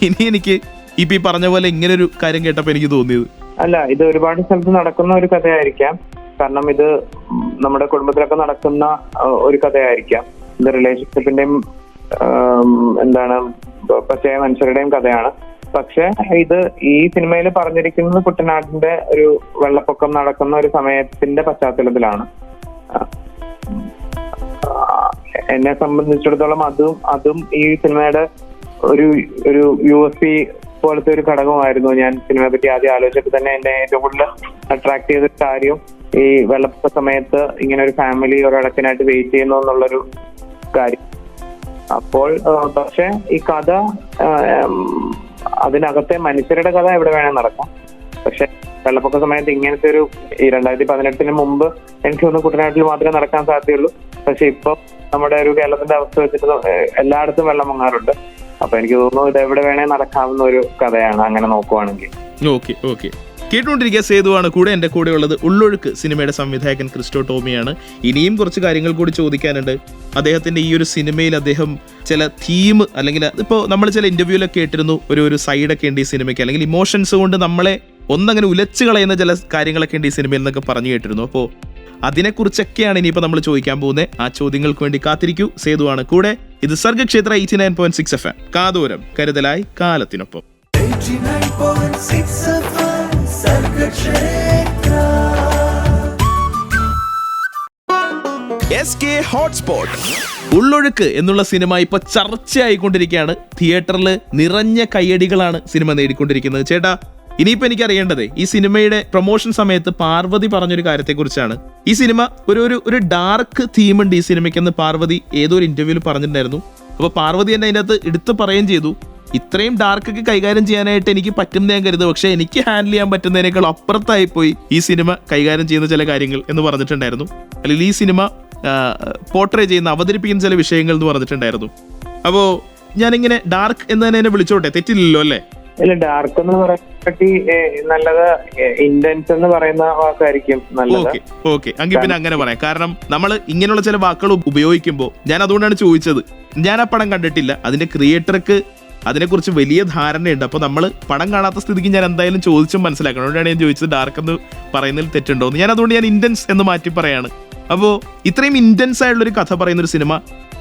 ഇനി എനിക്ക് ഈ പറഞ്ഞ പോലെ ഇങ്ങനൊരു കാര്യം കേട്ടപ്പോൾ എനിക്ക് തോന്നിയത്. അല്ല, ഇത് ഒരുപാട് സ്ഥലത്ത് നടക്കുന്ന ഒരു കഥയായിരിക്കാം. കാരണം ഇത് നമ്മുടെ കുടുംബത്തിലൊക്കെ നടക്കുന്ന ഒരു കഥയായിരിക്കാം. ഇത് റിലേഷൻഷിപ്പിന്റെയും എന്താണ് പച്ചയായ മനുഷ്യരുടെയും കഥയാണ്. പക്ഷെ ഇത് ഈ സിനിമയിൽ പറഞ്ഞിരിക്കുന്നത് കുട്ടനാടിന്റെ ഒരു വെള്ളപ്പൊക്കം നടക്കുന്ന ഒരു സമയത്തിന്റെ പശ്ചാത്തലത്തിലാണ്. എന്നെ സംബന്ധിച്ചിടത്തോളം അതും ഈ സിനിമയുടെ ഒരു USP പോലത്തെ ഒരു ഘടകമായിരുന്നു. ഞാൻ സിനിമയെ പറ്റി ആദ്യം ആലോചിച്ചപ്പോൾ തന്നെ എന്നെ ഏറ്റവും കൂടുതൽ അട്രാക്ട് ചെയ്ത കാര്യം ഈ വെള്ളപ്പൊക്ക സമയത്ത് ഇങ്ങനെ ഒരു ഫാമിലി ഒരിടക്കിനായിട്ട് വെയിറ്റ് ചെയ്യുന്നു എന്നുള്ളൊരു കാര്യം. അപ്പോൾ പക്ഷെ ഈ കഥ, അതിനകത്തെ മനുഷ്യരുടെ കഥ എവിടെ വേണേൽ നടക്കാം. പക്ഷെ വെള്ളപ്പൊക്ക സമയത്ത് ഇങ്ങനത്തെ ഒരു ഈ 2018 മുമ്പ് എനിക്ക് തോന്നുന്നു കുട്ടനാട്ടിൽ മാത്രമേ നടക്കാൻ സാധ്യതയുള്ളൂ. പക്ഷെ ഇപ്പൊ നമ്മുടെ ഒരു കേരളത്തിന്റെ അവസ്ഥ വെച്ചിട്ട് എല്ലായിടത്തും വെള്ളം പൊങ്ങാറുണ്ട്. അപ്പൊ എനിക്ക് തോന്നുന്നു ഇത് എവിടെ വേണേ നടക്കാവുന്ന ഒരു കഥയാണ് അങ്ങനെ നോക്കുവാണെങ്കിൽ. ഓക്കെ കേട്ടുകൊണ്ടിരിക്കുക സേതുവാണ് കൂടെ. എൻ്റെ കൂടെ ഉള്ളത് ഉള്ളൊഴുക്ക് സിനിമയുടെ സംവിധായകൻ ക്രിസ്റ്റോ ടോമിയാണ്. ഇനിയും കുറച്ച് കാര്യങ്ങൾ കൂടി ചോദിക്കാനുണ്ട്. അദ്ദേഹത്തിന്റെ ഈ ഒരു സിനിമയിൽ അദ്ദേഹം ചില തീം, അല്ലെങ്കിൽ ഇപ്പോൾ നമ്മൾ ചില ഇന്റർവ്യൂലൊക്കെ കേട്ടിരുന്നു, ഒരു സൈഡൊക്കെ ഉണ്ട് ഈ സിനിമയ്ക്ക്, അല്ലെങ്കിൽ ഇമോഷൻസ് കൊണ്ട് നമ്മളെ ഒന്നങ്ങനെ ഉലച്ചു കളയുന്ന ചില കാര്യങ്ങളൊക്കെ ഉണ്ട് ഈ സിനിമയിൽ എന്നൊക്കെ പറഞ്ഞു കേട്ടിരുന്നു. അപ്പോൾ അതിനെക്കുറിച്ചൊക്കെയാണ് ഇനിയിപ്പോൾ നമ്മൾ ചോദിക്കാൻ പോകുന്നത്. ആ ചോദ്യങ്ങൾക്ക് വേണ്ടി കാത്തിരിക്കൂ. സേതുവാണ് കൂടെ. ഇത് സർഗക്ഷേത്ര 89.6 FM. കാതോരം കരുതലായി കാലത്തിനൊപ്പം. 89.6 FM Sargakshetra. SK hotspot. Ullozhukku എന്നുള്ള സിനിമ ഇപ്പൊ ചർച്ചയായിക്കൊണ്ടിരിക്കുകയാണ്. തിയേറ്ററിൽ നിറഞ്ഞ കയ്യടികളാണ് സിനിമ നേടിക്കൊണ്ടിരിക്കുന്നത്. ചേട്ടാ, ഇനിയിപ്പോൾ എനിക്ക് അറിയേണ്ടത് ഈ സിനിമയുടെ പ്രൊമോഷൻ സമയത്ത് പാർവതി പറഞ്ഞൊരു കാര്യത്തെക്കുറിച്ചാണ്. ഈ സിനിമ ഒരു ഡാർക്ക് തീമുണ്ട് ഈ സിനിമയ്ക്കെന്ന് പാർവതി ഏതോ ഒരു ഇന്റർവ്യൂവിൽ പറഞ്ഞിട്ടുണ്ടായിരുന്നു. അപ്പോൾ പാർവതി തന്നെ അതിനകത്ത് എടുത്ത് പറയുകയും ചെയ്തു, ഇത്രയും ഡാർക്കൊക്കെ കൈകാര്യം ചെയ്യാനായിട്ട് എനിക്ക് പറ്റുന്ന ഞാൻ കരുത്, പക്ഷെ എനിക്ക് ഹാൻഡിൽ ചെയ്യാൻ പറ്റുന്നതിനേക്കാൾ അപ്പുറത്തായിപ്പോയി ഈ സിനിമ കൈകാര്യം ചെയ്യുന്ന ചില കാര്യങ്ങൾ എന്ന് പറഞ്ഞിട്ടുണ്ടായിരുന്നു. അല്ലെങ്കിൽ ഈ സിനിമ പോർട്രേ ചെയ്യുന്ന, അവതരിപ്പിക്കുന്ന ചില വിഷയങ്ങൾ എന്ന് പറഞ്ഞിട്ടുണ്ടായിരുന്നു. അപ്പോൾ ഞാനിങ്ങനെ ഡാർക്ക് എന്ന് തന്നെ എന്നെ വിളിച്ചോട്ടെ, തെറ്റില്ലല്ലോ അല്ലേ? ഇല്ല, ഡാർക്ക് എന്ന് പറയാൻ പറ്റി നല്ലത് ഇന്റൻസ് എന്ന് പറയുന്ന വാക്കായിരിക്കും നല്ലത്. ഓക്കെ എങ്കിൽ പിന്നെ അങ്ങനെ പറയാം. കാരണം നമ്മൾ ഇങ്ങനെയുള്ള ചില വാക്കുകൾ ഉപയോഗിക്കുമ്പോൾ ഞാൻ അതുകൊണ്ടാണ് ചോദിച്ചത്. ഞാൻ ആ പടം കണ്ടിട്ടില്ല, അതിന്റെ ക്രിയേറ്റർക്ക് അതിനെക്കുറിച്ച് വലിയ ധാരണയുണ്ട്. അപ്പോൾ നമ്മൾ പടം കാണാത്ത സ്ഥിതിക്ക് ഞാൻ എന്തായാലും ചോദിച്ചും മനസ്സിലാക്കണം. അതുകൊണ്ടാണ് ഞാൻ ചോദിച്ചത് ഡാർക്ക് എന്ന് പറയുന്നതിൽ തെറ്റുണ്ടോ എന്ന്. അതുകൊണ്ട് ഞാൻ ഇന്റൻസ് എന്ന് മാറ്റി പറയാണ്. അപ്പോൾ ഇത്രയും ഇന്റൻസ് ആയിട്ടുള്ളൊരു കഥ പറയുന്ന ഒരു സിനിമ,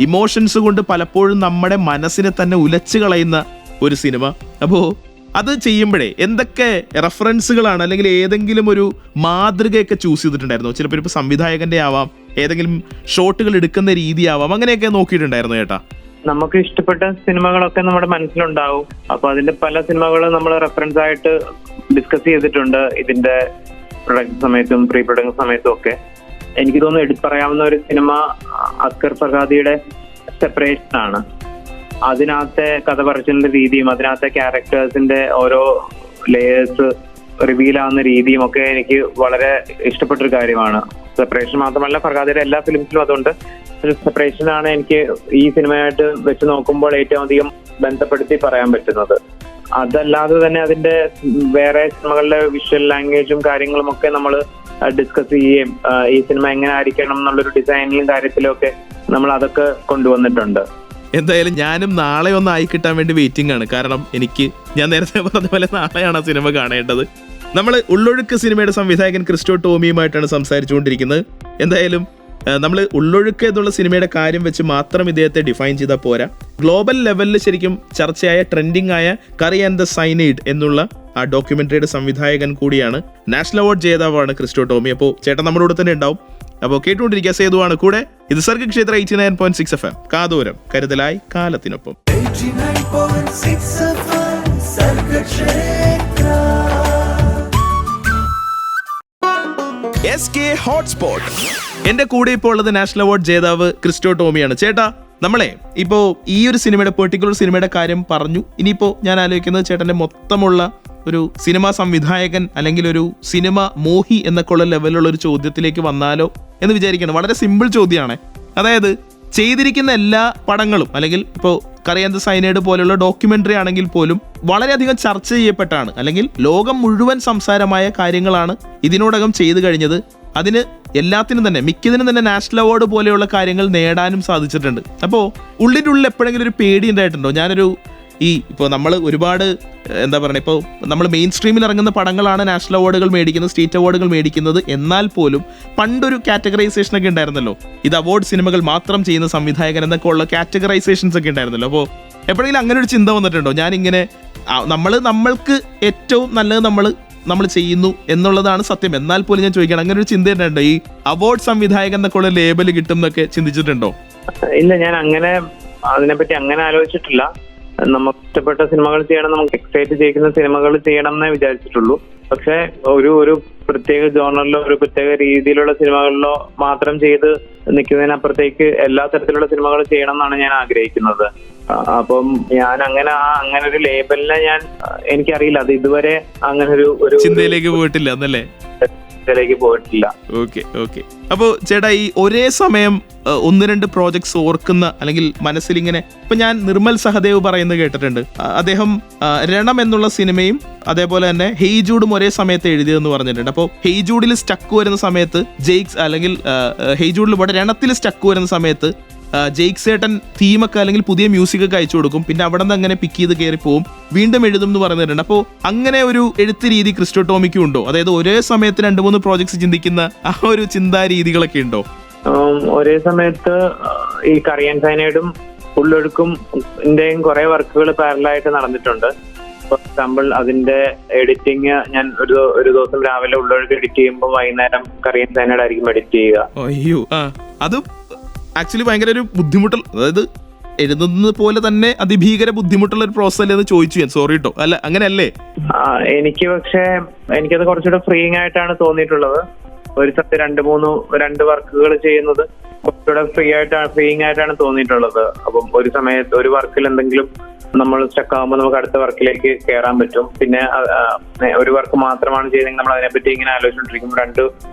ഇമോഷൻസ് കൊണ്ട് പലപ്പോഴും നമ്മുടെ മനസ്സിനെ തന്നെ ഉലച്ചു കളയുന്ന ഒരു സിനിമ. അപ്പോൾ അത് ചെയ്യുമ്പോഴേ എന്തൊക്കെ റെഫറൻസുകളാണ്, അല്ലെങ്കിൽ ഏതെങ്കിലും ഒരു മാതൃകയൊക്കെ ചൂസ് ചെയ്തിട്ടുണ്ടായിരുന്നോ? ചിലപ്പോൾ ഇപ്പോൾ സംവിധായകന്റെ ആവാം, ഏതെങ്കിലും ഷോട്ടുകൾ എടുക്കുന്ന രീതിയാവാം, അങ്ങനെയൊക്കെ നോക്കിയിട്ടുണ്ടായിരുന്നു ചേട്ടാ? നമുക്ക് ഇഷ്ടപ്പെട്ട സിനിമകളൊക്കെ നമ്മുടെ മനസ്സിലുണ്ടാവും. അപ്പൊ അതിന്റെ പല സിനിമകളും നമ്മൾ റെഫറൻസ് ആയിട്ട് ഡിസ്കസ് ചെയ്തിട്ടുണ്ട് ഇതിന്റെ പ്രൊഡക്ഷൻ സമയത്തും പ്രീ പ്രൊഡക്ഷൻ സമയത്തും ഒക്കെ. എനിക്ക് തോന്നുന്നു എടുത്ത് പറയാവുന്ന ഒരു സിനിമ അസ്കർ ഫർഹാദിയുടെ സെപ്പറേഷൻ ആണ്. അതിനകത്തെ കഥ പറച്ചിലിന്റെ രീതിയും അതിനകത്തെ ക്യാരക്ടേഴ്സിന്റെ ഓരോ ലേയേഴ്സ് റിവീൽ ആവുന്ന രീതിയും ഒക്കെ എനിക്ക് വളരെ ഇഷ്ടപ്പെട്ടൊരു കാര്യമാണ്. സെപ്പറേഷൻ മാത്രമല്ല, ഫർഹാദിയുടെ എല്ലാ ഫിലിംസിലും അതുകൊണ്ട്. സെപ്പറേഷനാണ് എനിക്ക് ഈ സിനിമയായിട്ട് വെച്ച് നോക്കുമ്പോൾ ഏറ്റവും അധികം ബന്ധപ്പെടുത്തി പറയാൻ പറ്റുന്നത്. അതല്ലാതെ തന്നെ അതിന്റെ വേറെ സിനിമകളിലെ വിഷ്വൽ ലാംഗ്വേജും കാര്യങ്ങളും ഒക്കെ നമ്മൾ ഡിസ്കസ് ചെയ്യുകയും ഈ സിനിമ എങ്ങനെ ആയിരിക്കണം എന്നുള്ളൊരു ഡിസൈനിലും കാര്യത്തിലും ഒക്കെ നമ്മൾ അതൊക്കെ കൊണ്ടുവന്നിട്ടുണ്ട്. എന്തായാലും ഞാനും നാളെ ഒന്ന് ആയി കിട്ടാൻ വേണ്ടി വെയിറ്റിംഗ് ആണ്. കാരണം ഞാൻ നേരത്തെ പറഞ്ഞ പോലെ നാളെയാണ് ആ സിനിമ കാണേണ്ടത്. നമ്മൾ ഉള്ളൊഴുക്ക് സിനിമയുടെ സംവിധായകൻ ക്രിസ്റ്റോ ടോമിയുമായിട്ടാണ് സംസാരിച്ചുകൊണ്ടിരിക്കുന്നത്. എന്തായാലും നമ്മൾ ഉള്ളൊഴുക്ക് എന്നുള്ള സിനിമയുടെ കാര്യം വെച്ച് മാത്രം ഇദ്ദേഹത്തെ ഡിഫൈൻ ചെയ്താൽ പോരാ. ഗ്ലോബൽ ലെവലിൽ ശരിക്കും ചർച്ചയായ ട്രെൻഡിങ് ആയ കറി ആൻഡ് ദ സൈനൈഡ് എന്നുള്ള ആ ഡോക്യുമെന്ററിയുടെ സംവിധായകൻ കൂടിയാണ്. നാഷണൽ അവാർഡ് ജേതാവാണ് ക്രിസ്റ്റോ ടോമി. അപ്പോൾ ചേട്ടൻ നമ്മുടെ കൂടെ തന്നെ ഉണ്ടാവും. അപ്പോൾ കേട്ടുകൊണ്ടിരിക്കുക സേതുവാണ് കൂടെ. ഇത് സർഗക്ഷേത്ര 89.6 FM. കാതോരം കരുതലായി കാലത്തിനൊപ്പം. 89.6 FM സർഗക്ഷേത്ര. SK hotspot. എന്റെ കൂടെ ഇപ്പോൾ ഉള്ളത് നാഷണൽ അവാർഡ് ജേതാവ് ക്രിസ്റ്റോ ടോമിയാണ്. ചേട്ടാ, നമ്മളെ ഇപ്പോൾ ഈ ഒരു സിനിമയുടെ പെർട്ടിക്കുലർ സിനിമയുടെ കാര്യം പറഞ്ഞു. ഇനിയിപ്പോൾ ഞാൻ ആലോചിക്കുന്നത് ചേട്ടന്റെ മൊത്തമുള്ള ഒരു സിനിമാ സംവിധായകൻ അല്ലെങ്കിൽ ഒരു സിനിമ മോഹി എന്നൊക്കെ ഉള്ള ലെവലുള്ള ഒരു ചോദ്യത്തിലേക്ക് വന്നാലോ എന്ന് വിചാരിക്കണം. വളരെ സിമ്പിൾ ചോദ്യമാണ്. അതായത് ചെയ്തിരിക്കുന്ന എല്ലാ പടങ്ങളും അല്ലെങ്കിൽ ഇപ്പോൾ കറി ആൻഡ് ദ സൈനൈഡ് പോലെയുള്ള ഡോക്യുമെന്ററി ആണെങ്കിൽ പോലും വളരെയധികം ചർച്ച ചെയ്യപ്പെട്ടാണ്, അല്ലെങ്കിൽ ലോകം മുഴുവൻ സംസാരമായ കാര്യങ്ങളാണ് ഇതിനോടകം ചെയ്തു കഴിഞ്ഞത്. അതിന് എല്ലാത്തിനും തന്നെ മിക്കതിനും തന്നെ നാഷണൽ അവാർഡ് പോലെയുള്ള കാര്യങ്ങൾ നേടാനും സാധിച്ചിട്ടുണ്ട്. അപ്പോൾ ഉള്ളിൻ്റെ ഉള്ളിൽ എപ്പോഴെങ്കിലും ഒരു പേടി ഉണ്ടായിട്ടുണ്ടോ? ഞാനൊരു ഇപ്പോൾ നമ്മൾ ഒരുപാട് എന്താ പറയുക, ഇപ്പോൾ നമ്മൾ മെയിൻ സ്ട്രീമിൽ ഇറങ്ങുന്ന പടങ്ങളാണ് നാഷണൽ അവാർഡുകൾ മേടിക്കുന്നത്, സ്റ്റേറ്റ് അവാർഡുകൾ മേടിക്കുന്നത്. എന്നാൽ പോലും പണ്ടൊരു കാറ്റഗറൈസേഷൻ ഒക്കെ ഉണ്ടായിരുന്നല്ലോ, ഇത് അവാർഡ് സിനിമകൾ മാത്രം ചെയ്യുന്ന സംവിധായകൻ എന്നൊക്കെ ഉള്ള കാറ്റഗറൈസേഷൻസ് ഒക്കെ ഉണ്ടായിരുന്നല്ലോ. അപ്പോൾ എപ്പോഴെങ്കിലും അങ്ങനെ ഒരു ചിന്ത വന്നിട്ടുണ്ടോ? ഞാനിങ്ങനെ നമ്മൾക്ക് ഏറ്റവും നല്ലത് നമ്മൾ ചെയ്യുന്നു എന്നുള്ളതാണ് സത്യം. എന്നാൽ പോലും ഞാൻ ചോദിക്കണം, അങ്ങനെ ഒരു ചിന്ത ഉണ്ടായിട്ടുണ്ടോ? ഈ അവാർഡ് സംവിധായകൻ എന്നൊക്കെ ഉള്ള ലേബൽ കിട്ടും എന്നൊക്കെ ചിന്തിച്ചിട്ടുണ്ടോ? ഇല്ല, ഞാൻ അങ്ങനെ അതിനെപ്പറ്റി അങ്ങനെ ആലോചിച്ചിട്ടില്ല. നമുക്ക് ഇഷ്ടപ്പെട്ട സിനിമകൾ ചെയ്യണം, നമുക്ക് എക്സൈറ്റ് ചെയ്യിക്കുന്ന സിനിമകൾ ചെയ്യണം എന്നേ വിചാരിച്ചിട്ടുള്ളൂ. പക്ഷെ ഒരു പ്രത്യേക ജോണറിലോ ഒരു പ്രത്യേക രീതിയിലുള്ള സിനിമകളിലോ മാത്രം ചെയ്ത് നിൽക്കുന്നതിനപ്പുറത്തേക്ക് എല്ലാ തരത്തിലുള്ള സിനിമകൾ ചെയ്യണം എന്നാണ് ഞാൻ ആഗ്രഹിക്കുന്നത്. അപ്പം ഞാൻ അങ്ങനെ ഒരു ലേബലിനെ എനിക്കറിയില്ല. അത് ഇതുവരെ അങ്ങനെ ഒരു ചിന്തയിലേക്ക് പോയിട്ടില്ല എന്നല്ലേ? പോയിട്ടില്ല. ഓക്കെ. അപ്പോ ചേട്ടാ, ഈ ഒരേ സമയം 1-2 പ്രോജക്ട്സ് ഓർക്കുന്ന അല്ലെങ്കിൽ മനസ്സിലിങ്ങനെ, ഇപ്പൊ ഞാൻ നിർമ്മൽ സഹദേവ് പറയുന്നത് കേട്ടിട്ടുണ്ട്. അദ്ദേഹം രണം എന്നുള്ള സിനിമയും അതേപോലെ തന്നെ ഹെയ്ജൂഡും ഒരേ സമയത്ത് എഴുതിയതെന്ന് പറഞ്ഞിട്ടുണ്ട്. അപ്പോൾ ഹെയ്ജൂഡിൽ സ്റ്റക്ക് വരുന്ന സമയത്ത് ജെയ്ക്സ്, അല്ലെങ്കിൽ ഹെയ്ജൂഡിൽ ഇവിടെ രണത്തിൽ സ്റ്റക്ക് വരുന്ന സമയത്ത് ജെയ്ക്സ് ഏട്ടൻ തീമൊക്കെ അല്ലെങ്കിൽ പുതിയ മ്യൂസിക് ഒക്കെ അയച്ചു കൊടുക്കും. പിന്നെ അവിടെ നിന്ന് അങ്ങനെ പിക്ക് ചെയ്ത് കയറി പോവും, വീണ്ടും എഴുതും എന്ന് പറഞ്ഞിട്ടുണ്ട്. അപ്പോൾ അങ്ങനെ ഒരു എഴുത്ത് രീതി ക്രിസ്റ്റോ ടോമിക്കും ഉണ്ടോ? അതായത് ഒരേ സമയത്ത് 2-3 പ്രോജക്ട്സ് ചിന്തിക്കുന്ന ആ ഒരു ചിന്താ രീതികളൊക്കെ ഉണ്ടോ? ഒരേ സമയത്ത് ഈ കറി ആൻഡ് സൈനൈഡും ഉള്ളൊഴുക്കും കുറെ വർക്കുകൾ പാരലായിട്ട് നടന്നിട്ടുണ്ട്. ഫോർ എക്സാമ്പിൾ, അതിന്റെ എഡിറ്റിംഗ് ഞാൻ ഒരു ദിവസം രാവിലെ ഉള്ളൊഴുക്ക് എഡിറ്റ് ചെയ്യുമ്പോൾ വൈകുന്നേരം കറി ആൻഡ് സൈനൈഡ് ആയിരിക്കും എഡിറ്റ് ചെയ്യുക. അയ്യോ, അത് ആക്ച്വലി ഭയങ്കര ഒരു ബുദ്ധിമുട്ടുള്ള, അതായത് എഴുതുന്നത് പോലെ തന്നെ അതിഭീകര ബുദ്ധിമുട്ടുള്ള ഒരു പ്രോസസ് അല്ലേ എന്ന് ചോദിച്ചു ഞാൻ. സോറി കേട്ടോ. അല്ല, അങ്ങനെയല്ലേ? എനിക്കത് കുറച്ചുകൂടെ ഫ്രീയിങ് ആയിട്ടാണ് തോന്നിയിട്ടുള്ളത്. ഒരു സ്ഥലത്ത് 2 വർക്കുകൾ ചെയ്യുന്നത് കുറച്ചുകൂടെ ഫ്രീയിങ് ആയിട്ടാണ് തോന്നിയിട്ടുള്ളത്. അപ്പം ഒരു സമയത്ത് ഒരു വർക്കിൽ എന്തെങ്കിലും നമ്മൾ സ്റ്റക്ക് ആകുമ്പോൾ നമുക്ക് അടുത്ത വർക്കിലേക്ക് കയറാൻ പറ്റും. പിന്നെ ഒരു വർക്ക് മാത്രമാണ് ചെയ്യുന്നതെങ്കിൽ നമ്മൾ അതിനെപ്പറ്റി ഇങ്ങനെ ആലോചിച്ചുകൊണ്ടിരിക്കും. 2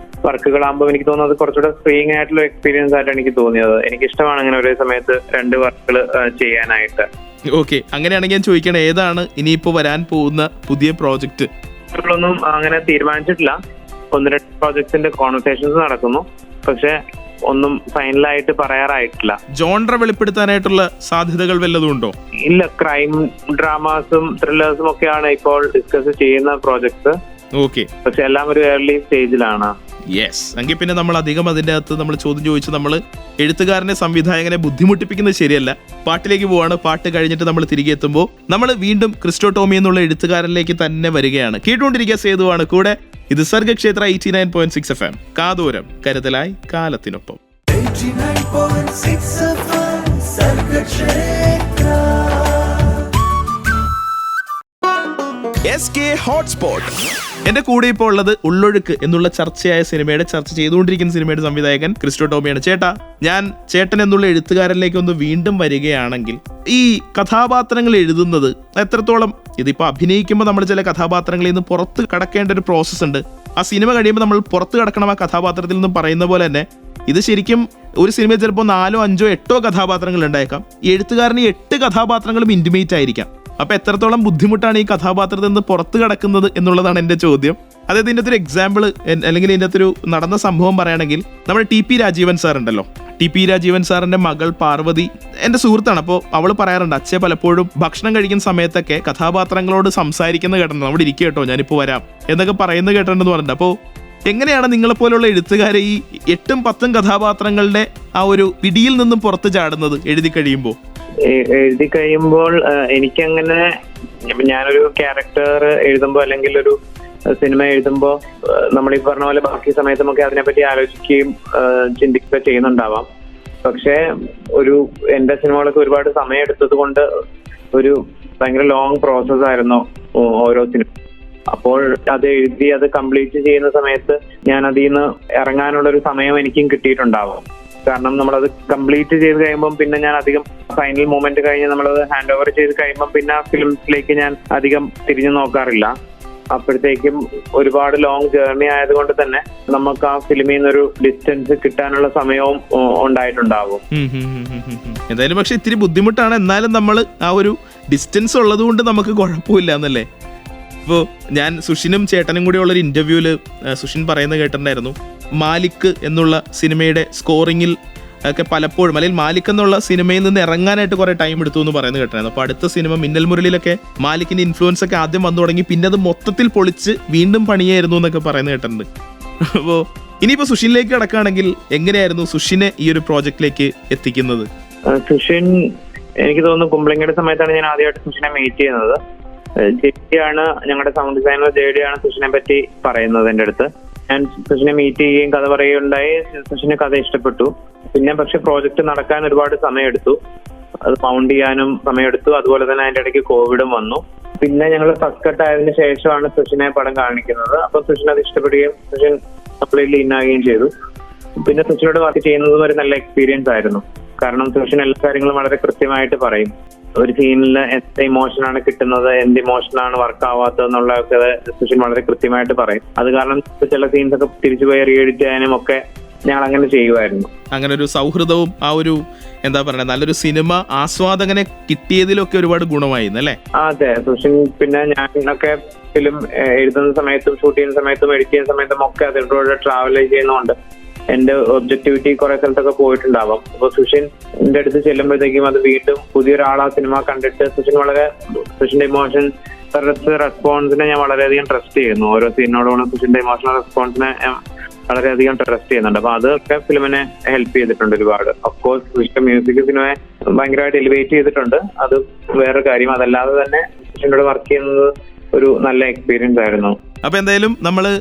വർക്കുകളാകുമ്പോൾ എനിക്ക് തോന്നുന്നത് കുറച്ചുകൂടെ ഫ്രീയിങ് ആയിട്ടുള്ള എക്സ്പീരിയൻസ് ആയിട്ടാണ് എനിക്ക് തോന്നിയത്. എനിക്കിഷ്ടമാണ് അങ്ങനെ ഒരേ സമയത്ത് 2 വർക്കുകൾ ചെയ്യാനായിട്ട്. ഓക്കെ, അങ്ങനെയാണെങ്കിൽ ഞാൻ ചോദിക്കണേ, ഏതാണ് ഇനിയിപ്പോ വരാൻ പോകുന്ന പുതിയ പ്രോജക്റ്റ്? ഒന്നും അങ്ങനെ തീരുമാനിച്ചിട്ടില്ല. 1-2 പ്രോജക്ട്സിന്റെ കോൺവെർസേഷൻസ് നടക്കുന്നു, പക്ഷെ ഒന്നും ഫൈനലായിട്ട് പറയാറായിട്ടില്ല. ജോൺറ വെളിപ്പെടുത്താനായിട്ടുള്ള സാധ്യതകൾ വല്ലതും ഉണ്ടോ? ഇല്ല, ക്രൈം ഡ്രാമാസും ത്രില്ലേഴ്സും ഒക്കെയാണ് ഇപ്പോൾ ഡിസ്കസ് ചെയ്യുന്ന പ്രോജക്ട്സ്. ഓക്കെ, പക്ഷെ എല്ലാം ഒരു ഏർലി സ്റ്റേജിലാണ്. യെസ്, എങ്കിൽ പിന്നെ നമ്മൾ അധികം അതിൻ്റെ അകത്ത് നമ്മൾ ചോദ്യം ചോദിച്ച് നമ്മൾ എഴുത്തുകാരനെ സംവിധായകനെ ബുദ്ധിമുട്ടിപ്പിക്കുന്നത് ശരിയല്ല. പാട്ടിലേക്ക് പോവാണ്. പാട്ട് കഴിഞ്ഞിട്ട് നമ്മൾ തിരികെ എത്തുമ്പോൾ നമ്മൾ വീണ്ടും ക്രിസ്റ്റോ ടോമി എന്നുള്ള എഴുത്തുകാരനിലേക്ക് തന്നെ വരികയാണ്. കേട്ടുകൊണ്ടിരിക്കുക സേതുവാണ് കൂടെ. ഇത് സർഗക്ഷേത്ര 89.6 FM. കാതോരം കരുതലായി കാലത്തിനൊപ്പം. 89.6 FM സർഗക്ഷേത്ര. SK hotspot. എന്റെ കൂടെ ഇപ്പോൾ ഉള്ളത് ഉള്ളൊഴുക്ക് എന്നുള്ള ചർച്ചയായ സിനിമയുടെ ചർച്ച ചെയ്തുകൊണ്ടിരിക്കുന്ന സിനിമയുടെ സംവിധായകൻ ക്രിസ്റ്റോ ടോമിയാണ്. ഞാൻ ചേട്ടൻ എന്നുള്ള എഴുത്തുകാരനിലേക്ക് ഒന്ന് വീണ്ടും വരികയാണെങ്കിൽ, ഈ കഥാപാത്രങ്ങൾ എഴുതുന്നത് എത്രത്തോളം, ഇതിപ്പോൾ അഭിനയിക്കുമ്പോൾ നമ്മൾ ചില കഥാപാത്രങ്ങളിൽ നിന്ന് പുറത്ത് കടക്കേണ്ട ഒരു പ്രോസസ്സ് ഉണ്ട്. ആ സിനിമ കഴിയുമ്പോൾ നമ്മൾ പുറത്ത് കടക്കണം ആ കഥാപാത്രത്തിൽ നിന്നും പറയുന്ന പോലെ തന്നെ ഇത് ശരിക്കും ഒരു സിനിമയിൽ ചിലപ്പോൾ 4, 5, 8 കഥാപാത്രങ്ങൾ ഉണ്ടായേക്കാം. ഈ എഴുത്തുകാരന് 8 കഥാപാത്രങ്ങളും ഇൻറ്റിമേറ്റ് ആയിരിക്കാം. അപ്പൊ എത്രത്തോളം ബുദ്ധിമുട്ടാണ് ഈ കഥാപാത്രത്തിൽ നിന്ന് പുറത്ത് കിടക്കുന്നത് എന്നുള്ളതാണ് എൻ്റെ ചോദ്യം. അതായത് ഇതിൻ്റെ ഒരു എക്സാമ്പിൾ അല്ലെങ്കിൽ ഇതിൻ്റെ അകത്തൊരു നടന്ന സംഭവം പറയുകയാണെങ്കിൽ, നമ്മുടെ TP രാജീവൻ സാർ ഉണ്ടല്ലോ, TP രാജീവൻ സാറിന്റെ മകൾ പാർവതി എൻ്റെ സുഹൃത്താണ്. അപ്പോൾ അവൾ പറയാറുണ്ട്, അച്ഛൻ പലപ്പോഴും ഭക്ഷണം കഴിക്കുന്ന സമയത്തൊക്കെ കഥാപാത്രങ്ങളോട് സംസാരിക്കുന്ന കേട്ടിട്ടുണ്ട്. അവിടെ ഇരിക്കുക കേട്ടോ, ഞാനിപ്പോൾ വരാം എന്നൊക്കെ പറയുന്നത് കേട്ടിട്ടുണ്ടെന്ന് പറഞ്ഞിട്ടുണ്ട്. അപ്പോൾ എങ്ങനെയാണ് നിങ്ങളെപ്പോലുള്ള എഴുത്തുകാരെ ഈ 8-10 കഥാപാത്രങ്ങളുടെ ആ ഒരു പിടിയിൽ നിന്നും പുറത്ത് ചാടുന്നത് എഴുതി കഴിയുമ്പോൾ? എഴുതി കഴിയുമ്പോൾ എനിക്കങ്ങനെ, ഞാനൊരു ക്യാരക്ടർ എഴുതുമ്പോൾ അല്ലെങ്കിൽ ഒരു സിനിമ എഴുതുമ്പോൾ നമ്മൾ ഈ പറഞ്ഞ പോലെ ബാക്കി സമയത്ത് നമുക്ക് അതിനെപ്പറ്റി ആലോചിക്കുകയും ചിന്തിക്കുകയും ചെയ്യുന്നുണ്ടാവാം. പക്ഷെ എന്റെ സിനിമകളൊക്കെ ഒരുപാട് സമയം എടുത്തത് കൊണ്ട് ഒരു ഭയങ്കര ലോങ് പ്രോസസ് ആയിരുന്നു ഓരോ സിനിമ. അപ്പോൾ അത് എഴുതി അത് കംപ്ലീറ്റ് ചെയ്യുന്ന സമയത്ത് ഞാൻ അതിൽ നിന്ന് ഇറങ്ങാനുള്ള ഒരു സമയം എനിക്കും കിട്ടിയിട്ടുണ്ടാവും. കാരണം നമ്മളത് കംപ്ലീറ്റ് ചെയ്ത് കഴിയുമ്പം പിന്നെ ഞാൻ അധികം ഫൈനൽ മൂമെന്റ് കഴിഞ്ഞ് നമ്മളത് ഹാൻഡ് ഓവർ ചെയ്ത് കഴിയുമ്പം പിന്നെ ആ ഫിലിംസിലേക്ക് ഞാൻ അധികം തിരിഞ്ഞു നോക്കാറില്ല. അപ്പോഴത്തേക്കും ഒരുപാട് ലോങ് ജേർണി ആയതുകൊണ്ട് തന്നെ നമുക്ക് ആ ഫിലിമിൽ നിന്നൊരു ഡിസ്റ്റൻസ് കിട്ടാനുള്ള സമയവും ഉണ്ടായിട്ടുണ്ടാവും. എന്തായാലും പക്ഷെ ഇത്തിരി ബുദ്ധിമുട്ടാണ്, എന്നാലും നമ്മൾ ആ ഒരു ഡിസ്റ്റൻസ് ഉള്ളത് കൊണ്ട് നമുക്ക് കുഴപ്പമില്ല എന്നല്ലേ. ഇപ്പോൾ ഞാൻ സുഷിനും ചേട്ടനും കൂടി ഉള്ളൊരു ഇന്റർവ്യൂവിൽ സുഷിൻ പറയുന്നത് കേട്ടിട്ടുണ്ടായിരുന്നു, മാലിക് എന്നുള്ള സിനിമയുടെ സ്കോറിങ്ങിൽ ഒക്കെ പലപ്പോഴും, അല്ലെങ്കിൽ മാലിക് എന്നുള്ള സിനിമയിൽ നിന്ന് ഇറങ്ങാനായിട്ട് കുറെ ടൈം എടുത്തു എന്ന് പറയുന്നത് കേട്ടായിരുന്നു. അപ്പോൾ അടുത്ത സിനിമ മിന്നൽ മുരളിയിലൊക്കെ മാലിക്കിന്റെ ഇൻഫ്ലുവൻസ് ഒക്കെ ആദ്യം വന്നു തുടങ്ങി, പിന്നെ അത് മൊത്തത്തിൽ പൊളിച്ച് വീണ്ടും പണിയായിരുന്നു എന്നൊക്കെ പറയുന്നത് കേട്ടിട്ടുണ്ട്. അപ്പോൾ ഇനിയിപ്പോൾ സുഷിനിലേക്ക് കിടക്കുകയാണെങ്കിൽ എങ്ങനെയായിരുന്നു സുഷിനെ ഈ ഒരു പ്രോജക്റ്റിലേക്ക് എത്തിക്കുന്നത്? സുഷിൻ എനിക്ക് തോന്നുന്നു കുമ്പളങ്ങിയുടെ സമയത്താണ് ഞാൻ ആദ്യമായിട്ട് സുഷിനെ മീറ്റ് ചെയ്യുന്നത്. ജെഡിയാണ് ഞങ്ങളുടെ സൗണ്ട് ഡിസൈനർ, ജെഡിയാണ് സുഷിനെ പറ്റി പറയുന്നത് എൻ്റെ അടുത്ത്. ഞാൻ സുഷിനെ മീറ്റ് ചെയ്യുകയും കഥ പറയുകയുണ്ടായി. സുഷിന് കഥ ഇഷ്ടപ്പെട്ടു. പിന്നെ പക്ഷെ പ്രോജക്റ്റ് നടക്കാൻ ഒരുപാട് സമയമെടുത്തു, അത് മൗണ്ട് ചെയ്യാനും സമയമെടുത്തു. അതുപോലെ തന്നെ അതിന്റെ ഇടയ്ക്ക് കോവിഡും വന്നു. പിന്നെ ഞങ്ങൾ ഫസ്റ്റ് കട്ട് ആയതിനു ശേഷമാണ് സുഷിനെ പടം കാണിക്കുന്നത്. അപ്പൊ സുഷിൻ അത് ഇഷ്ടപ്പെടുകയും സുഷിൻ കംപ്ലീറ്റ്ലി ഇന്നാകുകയും ചെയ്തു. പിന്നെ സുഷിനോട് വർക്ക് ചെയ്യുന്നതും ഒരു നല്ല എക്സ്പീരിയൻസ് ആയിരുന്നു. കാരണം സുഷിൻ എല്ലാ കാര്യങ്ങളും വളരെ കൃത്യമായിട്ട് പറയും. ഒരു സീനിൽ എന്ത് ഇമോഷനാണ് കിട്ടുന്നത്, എന്ത് ഇമോഷനാണ് വർക്ക് ആവാത്തത് എന്നുള്ളതൊക്കെ സുഷിൻ വളരെ കൃത്യമായിട്ട് പറയും. അത് കാരണം ചില സീൻസ് ഒക്കെ തിരിച്ചുപോയി റീ എഡിറ്റ് ചെയ്യാനും ഒക്കെ ഞങ്ങൾ അങ്ങനെ ചെയ്യുമായിരുന്നു. അങ്ങനെ ഒരു സൗഹൃദവും ആ ഒരു എന്താ പറയുക നല്ലൊരു സിനിമ ആസ്വാദകനെ കിട്ടിയതിലൊക്കെ ഒരുപാട് ഗുണമായിരുന്നു അല്ലേ? അതെ, സുഷിൻ പിന്നെ ഞാനൊക്കെ ഫിലിം എഴുതുന്ന സമയത്തും ഷൂട്ട് ചെയ്യുന്ന സമയത്തും എഡിറ്റ് ചെയ്യുന്ന സമയത്തും ഒക്കെ അതിലൂടെ ട്രാവൽ ചെയ്യുന്നതുകൊണ്ട് എന്റെ ഒബ്ജക്ടിവിറ്റി കുറെ സ്ഥലത്തൊക്കെ പോയിട്ടുണ്ടാവാം. അപ്പൊ സുഷിൻ എന്റെ അടുത്ത് ചെല്ലുമ്പോഴത്തേക്കും അത് വീണ്ടും പുതിയൊരാൾ ആ സിനിമ കണ്ടിട്ട് സുഷിന്റെ ഇമോഷൻ റെസ്പോൺസിനെ ഞാൻ വളരെയധികം ട്രസ്റ്റ് ചെയ്യുന്നു. ഓരോ സീനിനോടുള്ള സുഷിന്റെ ഇമോഷണൽ റെസ്പോൺസിനെ വളരെയധികം ട്രസ്റ്റ് ചെയ്യുന്നുണ്ട്. അപ്പൊ അതൊക്കെ ഫിലിമിനെ ഹെൽപ്പ് ചെയ്തിട്ടുണ്ട് ഒരുപാട്. ഓഫ്കോഴ്സ് സുഷിന്റെ മ്യൂസിക് സിനിമയെ ഭയങ്കരമായിട്ട് എലിവേറ്റ് ചെയ്തിട്ടുണ്ട്, അത് വേറെ കാര്യം. അതല്ലാതെ തന്നെ സുഷിനോട് വർക്ക് ചെയ്യുന്നത് ഒരു നല്ല എക്സ്പീരിയൻസ് ആയിരുന്നു. അപ്പൊ എന്തായാലും നമ്മള്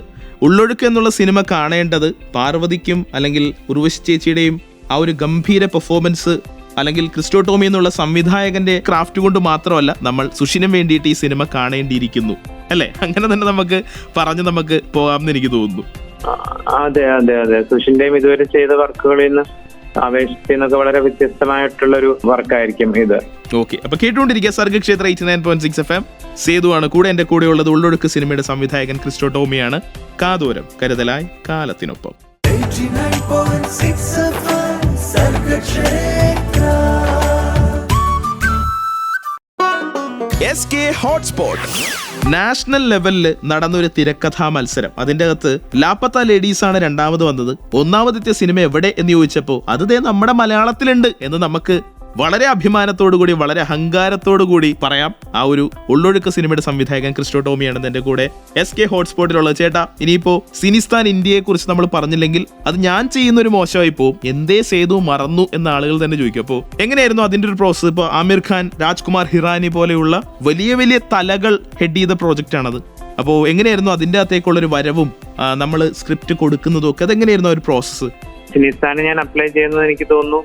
ഉള്ളൊഴുക്ക് എന്നുള്ള സിനിമ കാണേണ്ടത് പാർവതിക്കും അല്ലെങ്കിൽ ഉർവശി ചേച്ചിയുടെയും ആ ഒരു ഗംഭീര പെർഫോമൻസ് അല്ലെങ്കിൽ ക്രിസ്റ്റോ ടോമി എന്നുള്ള സംവിധായകന്റെ ക്രാഫ്റ്റ് കൊണ്ട് മാത്രമല്ല, നമ്മൾ സുഷിനും വേണ്ടിയിട്ട് ഈ സിനിമ കാണേണ്ടിയിരിക്കുന്നു അല്ലേ? അങ്ങനെ തന്നെ നമുക്ക് പോകാമെന്ന് എനിക്ക് തോന്നുന്നു. അതെ അതെ അതെ, സുഷിന്റെയും ഇതുവരെ ചെയ്ത വർക്കുകളിൽ നിന്ന് അപേക്ഷിച്ച് നിന്നൊക്കെ വളരെ വ്യത്യസ്തമായിട്ടുള്ള ഒരു വർക്കായിരിക്കും ഇത്. ഓക്കെ, അപ്പൊ കേട്ടുകൊണ്ടിരിക്കുക സർഗക്ഷേത്ര 89.6 FM. സേതുവാണ് കൂടെ. എന്റെ കൂടെ ഉള്ളത് ഉള്ളൊഴുക്ക് സിനിമയുടെ സംവിധായകൻ ക്രിസ്റ്റോ ടോമിയാണ്. കാതോരം കരുതലായി കാലത്തിനൊപ്പം. 89.6 FM Sargakshetra. SK hotspot national ലെവലിൽ നടന്നൊരു തിരക്കഥാ മത്സരം. അതിൻ്റെ അകത്ത് ലാപ്പത്ത ലേഡീസ് ആണ് രണ്ടാമത് വന്നത്. ഒന്നാമത്തെ സിനിമ എവിടെ എന്ന് ചോദിച്ചപ്പോൾ അത് നമ്മുടെ മലയാളത്തിലുണ്ട് എന്ന് നമുക്ക് വളരെ അഭിമാനത്തോടുകൂടി വളരെ അഹങ്കാരത്തോടുകൂടി പറയാം. ആ ഒരു ഉള്ളൊഴുക്ക് സിനിമയുടെ സംവിധായകൻ ക്രിസ്റ്റോ ടോമിയാണ് എൻ്റെ കൂടെ SK ഹോട്ട്സ്പോട്ടിലുള്ളത്. ചേട്ടാ, ഇനിയിപ്പോ സിനിസ്ഥാൻ ഇന്ത്യയെ കുറിച്ച് നമ്മൾ പറഞ്ഞില്ലെങ്കിൽ അത് ഞാൻ ചെയ്യുന്ന ഒരു മോശമായി പോവും. എന്തേ സേതു മറന്നു എന്ന ആളുകൾ തന്നെ ചോദിക്കും. അപ്പോൾ എങ്ങനെയായിരുന്നു അതിന്റെ ഒരു പ്രോസസ്? ഇപ്പോൾ ആമിർ ഖാൻ, രാജ്കുമാർ ഹിറാനി പോലെയുള്ള വലിയ വലിയ തലകൾ ഹെഡ് ചെയ്ത പ്രോജക്റ്റ് ആണത്. അപ്പോൾ എങ്ങനെയായിരുന്നു അതിൻ്റെ അകത്തേക്കുള്ളൊരു വരവും നമ്മൾ സ്ക്രിപ്റ്റ് കൊടുക്കുന്നതും ഒക്കെ? അതെങ്ങനെയായിരുന്നു ആ ഒരു പ്രോസസ്സ്? സിനിസ്ഥാന് ഞാൻ അപ്ലൈ ചെയ്യുന്നത് എനിക്ക് തോന്നുന്നു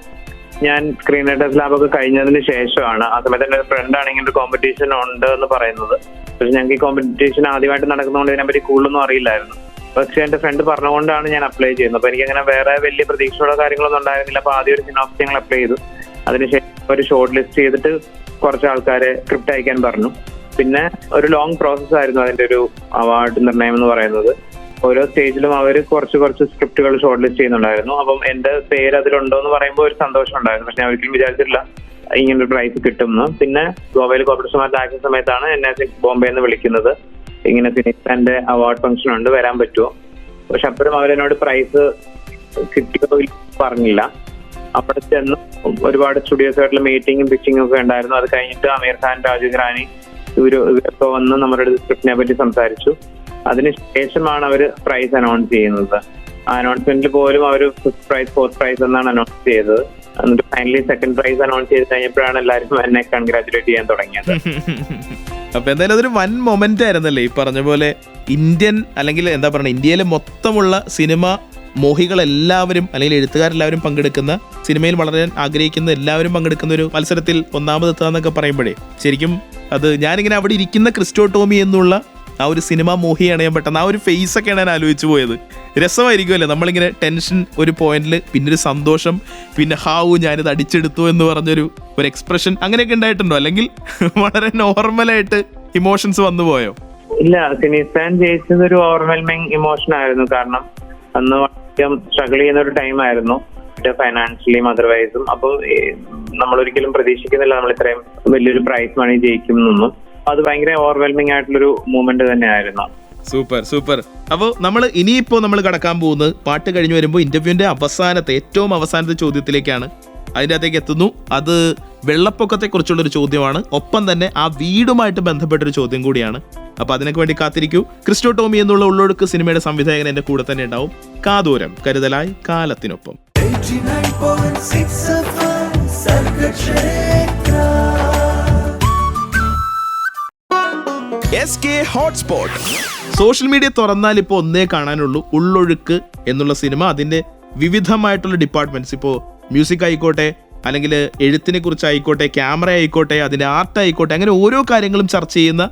ഞാൻ സ്ക്രീൻ റൈറ്റേഴ്സ് ലാബൊക്കെ കഴിഞ്ഞതിന് ശേഷമാണ്. ആ സമയത്ത് എൻ്റെ ഫ്രണ്ടാണ് ഇങ്ങനെ ഒരു കോമ്പറ്റീഷൻ ഉണ്ട് എന്ന് പറയുന്നത്. പക്ഷെ ഞങ്ങൾക്ക് ഈ കോമ്പറ്റീഷൻ ആദ്യമായിട്ട് നടക്കുന്നതുകൊണ്ട് ഇതിനെപ്പറ്റി കൂടുതലൊന്നും അറിയില്ലായിരുന്നു. പക്ഷെ എൻ്റെ ഫ്രണ്ട് പറഞ്ഞുകൊണ്ടാണ് ഞാൻ അപ്ലൈ ചെയ്യുന്നത്. അപ്പൊ എനിക്കങ്ങനെ വേറെ വലിയ പ്രതീക്ഷയുള്ള കാര്യങ്ങളൊന്നും ഉണ്ടായിരുന്നില്ല. അപ്പൊ ആദ്യം ഒരു സിനോപ്സിസ് ഞങ്ങൾ അപ്ലൈ ചെയ്തു. അതിനുശേഷം ഒരു ഷോർട്ട് ലിസ്റ്റ് ചെയ്തിട്ട് കുറച്ച് ആൾക്കാരെ സ്ക്രിപ്റ്റ് അയക്കാൻ പറഞ്ഞു. പിന്നെ ഒരു ലോങ് പ്രോസസ് ആയിരുന്നു അതിന്റെ ഒരു അവാർഡ് നിർണ്ണയം എന്ന് പറയുന്നത്. ഓരോ സ്റ്റേജിലും അവർ കുറച്ച് സ്ക്രിപ്റ്റുകൾ ഷോർട്ട് ലിസ്റ്റ് ചെയ്യുന്നുണ്ടായിരുന്നു. അപ്പം എന്റെ പേര് അതിലുണ്ടോ എന്ന് പറയുമ്പോൾ ഒരു സന്തോഷം ഉണ്ടായിരുന്നു. പക്ഷെ ഞാൻ ഒരിക്കലും വിചാരിച്ചിട്ടില്ല ഇങ്ങനൊരു പ്രൈസ് കിട്ടുമെന്ന്. പിന്നെ ഗോവയിൽ കോർപ്പറേഷൻ ആക്കുന്ന സമയത്താണ് എന്നെ ബോംബെയിൽ നിന്ന് വിളിക്കുന്നത്. ഇങ്ങനെ സിനിസ്ഥാന്റെ അവാർഡ് ഫംഗ്ഷൻ ഉണ്ട്, വരാൻ പറ്റുമോ? പക്ഷെ അപ്പോഴും അവരെന്നോട് പ്രൈസ് കിട്ടിയോ പറഞ്ഞില്ല. അവിടെ ചെന്ന് ഒരുപാട് സ്റ്റുഡിയോസായിട്ടുള്ള മീറ്റിംഗും പിച്ചിങ്ങും ഒക്കെ ഉണ്ടായിരുന്നു. അത് കഴിഞ്ഞിട്ട് ആമിർ ഖാൻ, രാജീവ് ഖാനി ഇവരൊക്കെ വന്ന് നമ്മുടെ സ്ക്രിപ്റ്റിനെ പറ്റി സംസാരിച്ചു. അതിനുശേഷമാണ് അവർ പ്രൈസ് അനൗൺസ് ചെയ്യുന്നത്. ആ അനൗൺസ്മെന്റിൽ പോലും അവർ ഫസ്റ്റ് പ്രൈസ്, ഫോർത്ത് പ്രൈസ് എന്നാണ് അനൗൺസ് ചെയ്തത്. എന്നിട്ട് ഫൈനലി സെക്കൻഡ് പ്രൈസ് അനൗൺസ് ചെയ്ത് കഴിഞ്ഞപ്പോഴാണ് എല്ലാവരും എന്നെ കൺഗ്രാറ്റുലേറ്റ് ചെയ്യാൻ തുടങ്ങിയത്. അപ്പൊ എന്തായാലും അതൊരു വൻ മൊമെന്റ് ആയിരുന്നല്ലേ ഈ പറഞ്ഞ പോലെ. ഇന്ത്യൻ അല്ലെങ്കിൽ എന്താ പറയുക, ഇന്ത്യയിലെ മൊത്തമുള്ള സിനിമ മോഹികളെല്ലാവരും അല്ലെങ്കിൽ എഴുത്തുകാരെല്ലാവരും പങ്കെടുക്കുന്ന, സിനിമയിൽ വളരാൻ ആഗ്രഹിക്കുന്ന എല്ലാവരും പങ്കെടുക്കുന്ന ഒരു മത്സരത്തിൽ ഒന്നാമതെത്തുക എന്നൊക്കെ പറയുമ്പോഴേ ശരിക്കും അത് ഞാനിങ്ങനെ അവിടെ ഇരിക്കുന്ന ക്രിസ്റ്റോ ടോമി എന്നുള്ള ആ ഒരു സിനിമ മോഹിയാണ് ഞാൻ പെട്ടെന്ന് ആ ഒരു ഫേസ് ഒക്കെയാണ് ഞാൻ ആലോചിച്ച് പോയത്. രസമായിരിക്കുമല്ലേ നമ്മളിങ്ങനെ ടെൻഷൻ ഒരു പോയിന്റിൽ, പിന്നൊരു സന്തോഷം, പിന്നെ ഹാവു ഞാനിത് അടിച്ചെടുത്തു എന്ന് പറഞ്ഞൊരു എക്സ്പ്രഷൻ അങ്ങനെയൊക്കെ ഉണ്ടായിട്ടുണ്ടോ, അല്ലെങ്കിൽ വളരെ നോർമലായിട്ട് ഇമോഷൻസ് വന്നു പോയോ? ഇല്ല, സിനിസ്ഥാൻ ജയിച്ചത് ഒരു ഓവർവെൽമിങ് ഇമോഷൻ ആയിരുന്നു. കാരണം അന്ന് വളരെ സ്ട്രഗിൾ ചെയ്യുന്ന ഒരു ടൈം ആയിരുന്നു, ഫൈനാൻഷ്യലിയും അതർവൈസും. അപ്പൊ നമ്മളൊരിക്കലും പ്രതീക്ഷിക്കുന്നില്ല നമ്മൾ ഇത്രയും വലിയൊരു പ്രൈസ് മണി ജയിക്കും എന്നൊന്നും. അത് ഭയങ്കര ഓവർവെൽമിംഗ് ആയിട്ടുള്ളൊരു മൂവ്മെന്റ് തന്നെയായിരുന്നു. Super super. അപ്പോൾ നമ്മൾ ഇനിയിപ്പോൾ നമ്മൾ കടക്കാൻ പോകുന്നത് പാട്ട് കഴിഞ്ഞ് വരുമ്പോൾ ഇന്റർവ്യൂവിന്റെ ഏറ്റവും അവസാനത്തെ ചോദ്യത്തിലേക്കാണ്. അതിൻ്റെ അകത്തേക്ക് എത്തുന്നു. അത് വെള്ളപ്പൊക്കത്തെ കുറിച്ചുള്ളൊരു ചോദ്യമാണ്, ഒപ്പം തന്നെ ആ വീടുമായിട്ട് ബന്ധപ്പെട്ടൊരു ചോദ്യം കൂടിയാണ്. അപ്പോൾ അതിനൊക്കെ വേണ്ടി കാത്തിരിക്കൂ. ക്രിസ്റ്റോ ടോമി എന്നുള്ള ഉള്ളൊഴുക്ക് സിനിമയുടെ സംവിധായകൻ എൻ്റെ കൂടെ തന്നെ ഉണ്ടാവും. കാതോരം കരുതലായി കാലത്തിനൊപ്പം. 89.6 FM Sargakshetra SK hotspot. Social media തുറന്നാൽ ഇപ്പോൾ ഒന്നേ കാണാനുള്ളൂ, ഉള്ളൊഴുക്ക് എന്നുള്ള സിനിമ. അതിൻ്റെ വിവിധമായിട്ടുള്ള ഡിപ്പാർട്ട്മെന്റ്സ്, ഇപ്പോൾ മ്യൂസിക് ആയിക്കോട്ടെ, അല്ലെങ്കിൽ എഴുത്തിനെ കുറിച്ചായിക്കോട്ടെ, ക്യാമറ ആയിക്കോട്ടെ, അതിൻ്റെ ആർട്ട് ആയിക്കോട്ടെ, അങ്ങനെ ഓരോ കാര്യങ്ങളും ചർച്ച ചെയ്യുന്ന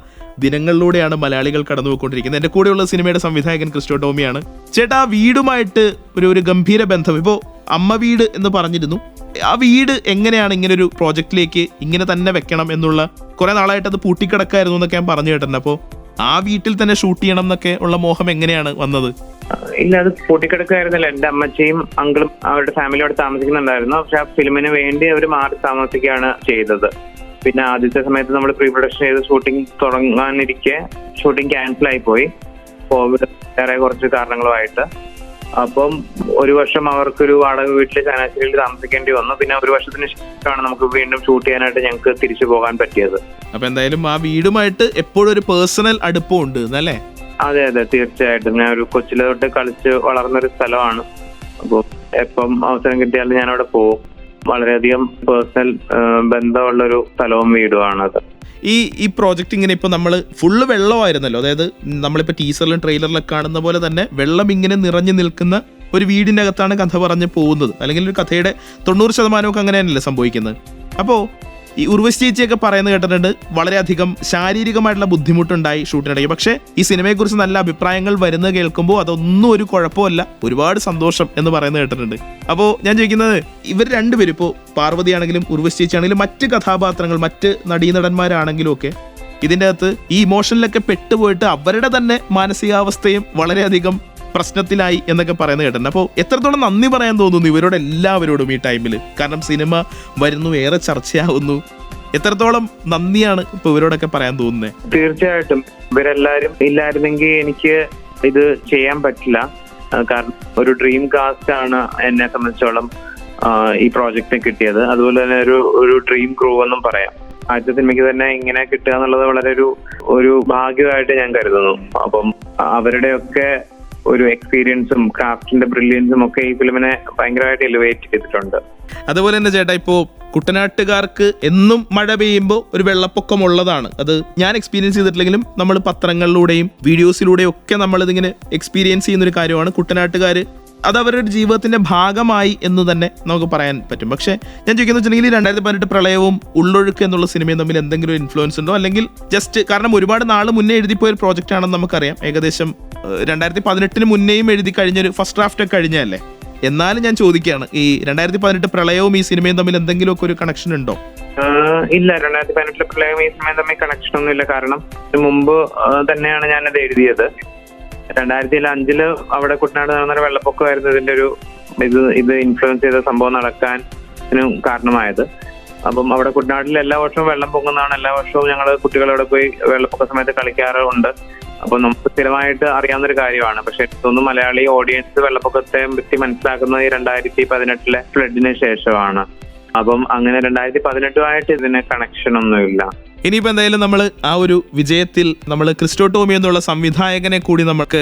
ദിനങ്ങളിലൂടെയാണ് മലയാളികൾ കടന്നുപോയിക്കൊണ്ടിരിക്കുന്നത്. എൻ്റെ കൂടെയുള്ള സിനിമയുടെ സംവിധായകൻ ക്രിസ്റ്റോ ടോമിയാണ്. ചേട്ടാ, വീടുമായിട്ട് ഒരു ഗംഭീര ബന്ധം. ഇപ്പോൾ അമ്മ വീട് എന്ന് പറഞ്ഞിരുന്നു, ആ വീട് എങ്ങനെയാണ് ഇങ്ങനെ ഒരു പ്രോജക്റ്റിലേക്ക് ഇങ്ങനെ തന്നെ വെക്കണം എന്നുള്ള, കുറെ നാളായിട്ട് അത് പൂട്ടിക്കിടക്കായിരുന്നു എന്നൊക്കെ ഞാൻ പറഞ്ഞു കേട്ടിട്ടുണ്ട്. അപ്പോൾ ആ വീട്ടിൽ തന്നെ ഷൂട്ട് ചെയ്യണം എന്നൊക്കെ ഉള്ള മോഹം എങ്ങനെയാണ് വന്നത്? ഇല്ല, അത് പൂട്ടിക്കിടക്കായിരുന്നില്ല. എന്റെ അമ്മച്ചിയും അങ്കിളും അവരുടെ ഫാമിലിയോട് താമസിക്കുന്നുണ്ടായിരുന്നു. പക്ഷെ ആ ഫിലിമിന് വേണ്ടി അവർ മാറി താമസിക്കുകയാണ് ചെയ്തത്. പിന്നെ ആദ്യത്തെ സമയത്ത് നമ്മൾ പ്രീ പ്രൊഡക്ഷൻ ചെയ്ത് ഷൂട്ടിംഗ് തുടങ്ങാനിരിക്കെ ഷൂട്ടിംഗ് ക്യാൻസൽ ആയി പോയി, കോവിഡ് വേറെ കുറച്ച് കാരണങ്ങളുമായിട്ട്. അപ്പം ഒരു വർഷം അവർക്കൊരു വാടക വീട്ടിൽ ചങ്ങനാശ്ശേരിയിൽ താമസിക്കേണ്ടി വന്നു. പിന്നെ ഒരു വർഷത്തിന് ശേഷമാണ് നമുക്ക് വീണ്ടും ഷൂട്ട് ചെയ്യാനായിട്ട് ഞങ്ങൾക്ക് തിരിച്ചു പോകാൻ പറ്റിയത്. അപ്പൊ എന്തായാലും ആ വീടുമായിട്ട് എപ്പോഴും ഒരു പേഴ്സണൽ അടുപ്പമുണ്ട് അല്ലേ? അതെ അതെ, തീർച്ചയായിട്ടും. ഞാൻ ഒരു കൊച്ചിലെ തൊട്ട് കളിച്ച് വളർന്നൊരു സ്ഥലമാണ്. അപ്പോൾ എപ്പം അവസരം കിട്ടിയാലും ഞാൻ അവിടെ പോകും. വളരെയധികം പേഴ്സണൽ ബന്ധമുള്ളൊരു സ്ഥലവും വീടുമാണത്. ഈ പ്രോജക്റ്റ് ഇങ്ങനെ ഇപ്പോൾ നമ്മൾ ഫുള്ള് വെള്ളമായിരുന്നല്ലോ, അതായത് നമ്മളിപ്പോൾ ടീസറിലും ട്രെയിലറിലൊക്കെ കാണുന്ന പോലെ തന്നെ വെള്ളം ഇങ്ങനെ നിറഞ്ഞു നിൽക്കുന്ന ഒരു വീടിൻ്റെ അകത്താണ് കഥ പറഞ്ഞ് പോകുന്നത്, അല്ലെങ്കിൽ ഒരു കഥയുടെ 90% അങ്ങനെ തന്നെയല്ലേ സംഭവിക്കുന്നത്. അപ്പോൾ ഈ ഉർവശി ചേച്ചിയൊക്കെ പറയുന്നത് കേട്ടിട്ടുണ്ട്, വളരെയധികം ശാരീരികമായിട്ടുള്ള ബുദ്ധിമുട്ടുണ്ടായി ഷൂട്ടിനിടയ്ക്ക്. പക്ഷേ ഈ സിനിമയെക്കുറിച്ച് നല്ല അഭിപ്രായങ്ങൾ വരുന്നത് കേൾക്കുമ്പോൾ അതൊന്നും ഒരു കുഴപ്പമല്ല, ഒരുപാട് സന്തോഷം എന്ന് പറയുന്നത് കേട്ടിട്ടുണ്ട്. അപ്പോൾ ഞാൻ ചോദിക്കുന്നത്, ഇവർ രണ്ടുപേരും, ഇപ്പോൾ പാർവതി ആണെങ്കിലും ഉർവശി ചേച്ചി ആണെങ്കിലും മറ്റ് കഥാപാത്രങ്ങൾ, മറ്റ് നടീനടന്മാരാണെങ്കിലും ഒക്കെ ഇതിൻ്റെ അകത്ത് ഈ ഇമോഷനിലൊക്കെ പെട്ടുപോയിട്ട് അവരുടെ തന്നെ മാനസികാവസ്ഥയും വളരെയധികം പ്രശ്നത്തിലായി എന്നൊക്കെ പറയുന്നത് കേട്ടിട്ടുണ്ട്. അപ്പോൾ എത്രത്തോളം നന്ദി പറയാൻ തോന്നുന്നു ഇവരോട് എല്ലാവരോടും ഈ ടൈമിൽ? കാരണം സിനിമ വരുന്നു, ഏറെ ചർച്ചയാവുന്നു. എത്രത്തോളം നന്ദിയാണ് ഇപ്പൊ ഇവരോടൊക്കെ പറയാൻ തോന്നുന്നത്? തീർച്ചയായിട്ടും ഇവരെല്ലാരും ഇല്ലായിരുന്നെങ്കിൽ എനിക്ക് ഇത് ചെയ്യാൻ പറ്റില്ല. കാരണം ഒരു ഡ്രീം കാസ്റ്റ് ആണ് എന്നെ സംബന്ധിച്ചോളം ഈ പ്രോജക്റ്റിന് കിട്ടിയത്. അതുപോലെ തന്നെ ഒരു ഡ്രീം ക്രൂ എന്നും പറയാം. ആദ്യത്തെ സിനിമയ്ക്ക് തന്നെ ഇങ്ങനെ കിട്ടുക എന്നുള്ളത് വളരെ ഒരു ഭാഗ്യമായിട്ട് ഞാൻ കരുതുന്നു. അപ്പം അവരുടെയൊക്കെ ഒരു എക്സ്പീരിയൻസും ക്രാഫ്റ്റിന്റെ ബ്രില്യൻസും ഒക്കെ ഈ ഫിലിമിനെ ഭയങ്കരമായിട്ട് എലിവേറ്റ് ചെയ്തിട്ടുണ്ട്. അതുപോലെ തന്നെ ചേട്ടാ, ഇപ്പോൾ കുട്ടനാട്ടുകാർക്ക് എന്നും മഴ പെയ്യുമ്പോൾ ഒരു വെള്ളപ്പൊക്കം ഉള്ളതാണ്. അത് ഞാൻ എക്സ്പീരിയൻസ് ചെയ്തിട്ടില്ലെങ്കിലും നമ്മൾ പത്രങ്ങളിലൂടെയും വീഡിയോസിലൂടെയും ഒക്കെ നമ്മളിതിങ്ങനെ എക്സ്പീരിയൻസ് ചെയ്യുന്നൊരു കാര്യമാണ്. കുട്ടനാട്ടുകാർ അത് അവരുടെ ജീവിതത്തിന്റെ ഭാഗമായി എന്ന് തന്നെ നമുക്ക് പറയാൻ പറ്റും. പക്ഷേ ഞാൻ ചോദിക്കുന്നത് വെച്ചിട്ടുണ്ടെങ്കിൽ 2018 പ്രളയവും ഉള്ളൊഴുക്ക് എന്നുള്ള സിനിമയും തമ്മിൽ എന്തെങ്കിലും ഇൻഫ്ലുവൻസ് ഉണ്ടോ? അല്ലെങ്കിൽ ജസ്റ്റ് കാരണം ഒരുപാട് നാൾ മുന്നേ എഴുതിപ്പോയ ഒരു പ്രോജക്റ്റ് ആണെന്ന് നമുക്കറിയാം. ഏകദേശം 2018 മുന്നേയും എഴുതി കഴിഞ്ഞൊരു ഫസ്റ്റ് ഡ്രാഫ്റ്റ് ഒക്കെ കഴിഞ്ഞല്ലേ. എന്നാലും ഞാൻ ചോദിക്കുകയാണ്, ഈ 2018 പ്രളയവും ഈ സിനിമയും തമ്മിൽ എന്തെങ്കിലുമൊക്കെ ഒരു കണക്ഷൻ ഉണ്ടോ? ഇല്ല, 2018 പ്രളയവും ഈ സിനിമയും തമ്മിൽ കണക്ഷൻ ഒന്നും ഇല്ല. കാരണം മുമ്പ് തന്നെയാണ് ഞാനത് എഴുതിയത്. 2005 അവിടെ കുട്ടനാട് നടന്നൊരു വെള്ളപ്പൊക്കമായിരുന്നു ഇതിന്റെ ഇത് ഇൻഫ്ലുവൻസ് ചെയ്ത സംഭവം നടക്കാൻ കാരണമായത്. അപ്പം അവിടെ കുട്ടനാട്ടിൽ എല്ലാ വർഷവും വെള്ളം പൊങ്ങുന്നതാണ്. എല്ലാ വർഷവും ഞങ്ങൾ കുട്ടികളവിടെ പോയി വെള്ളപ്പൊക്ക സമയത്ത് കളിക്കാറുണ്ട്. അപ്പൊ നമുക്ക് സ്ഥിരമായിട്ട് അറിയാവുന്നൊരു കാര്യമാണ്. പക്ഷെ ഇതൊന്നും മലയാളി ഓഡിയൻസ് വെള്ളപ്പൊക്കത്തെ പറ്റി മനസ്സിലാക്കുന്നത് ഈ 2018 ഫ്ലഡിന് ശേഷമാണ്. അപ്പം അങ്ങനെ 2018 ഇതിന് കണക്ഷൻ ഒന്നുമില്ല. ഇനിയിപ്പോൾ എന്തായാലും നമ്മൾ ആ ഒരു വിജയത്തിൽ നമ്മൾ ക്രിസ്റ്റോ ടോമി എന്നുള്ള സംവിധായകനെ കൂടി നമുക്ക്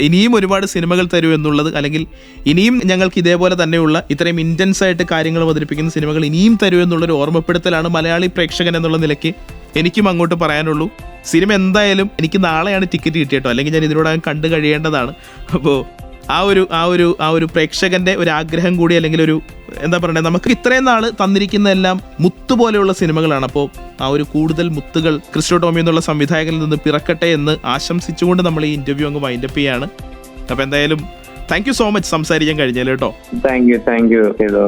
ഇനിയും ഒരുപാട് സിനിമകൾ തരൂ എന്നുള്ളത്, അല്ലെങ്കിൽ ഇനിയും ഞങ്ങൾക്ക് ഇതേപോലെ തന്നെയുള്ള ഇത്രയും ഇൻറ്റൻസ് ആയിട്ട് കാര്യങ്ങൾ അവതരിപ്പിക്കുന്ന സിനിമകൾ ഇനിയും തരൂ എന്നുള്ളൊരു ഓർമ്മപ്പെടുത്തലാണ് മലയാളി പ്രേക്ഷകൻ എന്നുള്ള നിലയ്ക്ക് എനിക്കും അങ്ങോട്ട് പറയാനുള്ളൂ. സിനിമ എന്തായാലും എനിക്ക് നാളെയാണ് ടിക്കറ്റ് കിട്ടിയിട്ടോ, അല്ലെങ്കിൽ ഞാൻ ഇതിനോടകം കണ്ടു കഴിയേണ്ടതാണ്. അപ്പോൾ ആ ഒരു പ്രേക്ഷകന്റെ ഒരു ആഗ്രഹം കൂടി, അല്ലെങ്കിൽ ഒരു എന്താ പറയുക, നമുക്ക് ഇത്രയും നാൾ തന്നിരിക്കുന്ന എല്ലാം മുത്തു പോലെയുള്ള സിനിമകളാണ്. അപ്പോൾ ആ ഒരു കൂടുതൽ മുത്തുകൾ ക്രിസ്റ്റോ ടോമി എന്നുള്ള സംവിധായകനിൽ നിന്ന് പിറക്കട്ടെ എന്ന് ആശംസിച്ചുകൊണ്ട് നമ്മൾ ഈ ഇന്റർവ്യൂ അങ്ങ് വൈൻഡപ്പ് ചെയ്യാണ്. അപ്പോൾ എന്തായാലും താങ്ക് യു സോ മച്ച് സംസാരിക്കാൻ കഴിഞ്ഞാൽ കേട്ടോ. Thank you.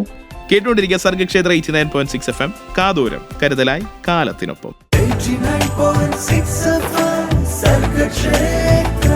കേട്ടുകൊണ്ടിരിക്കുക സർഗക്ഷേത്ര 89.6 FM, കാതൂരം കരുതലായി കാലത്തിനൊപ്പം. 89.6 FM സർഗക്ഷേത്ര.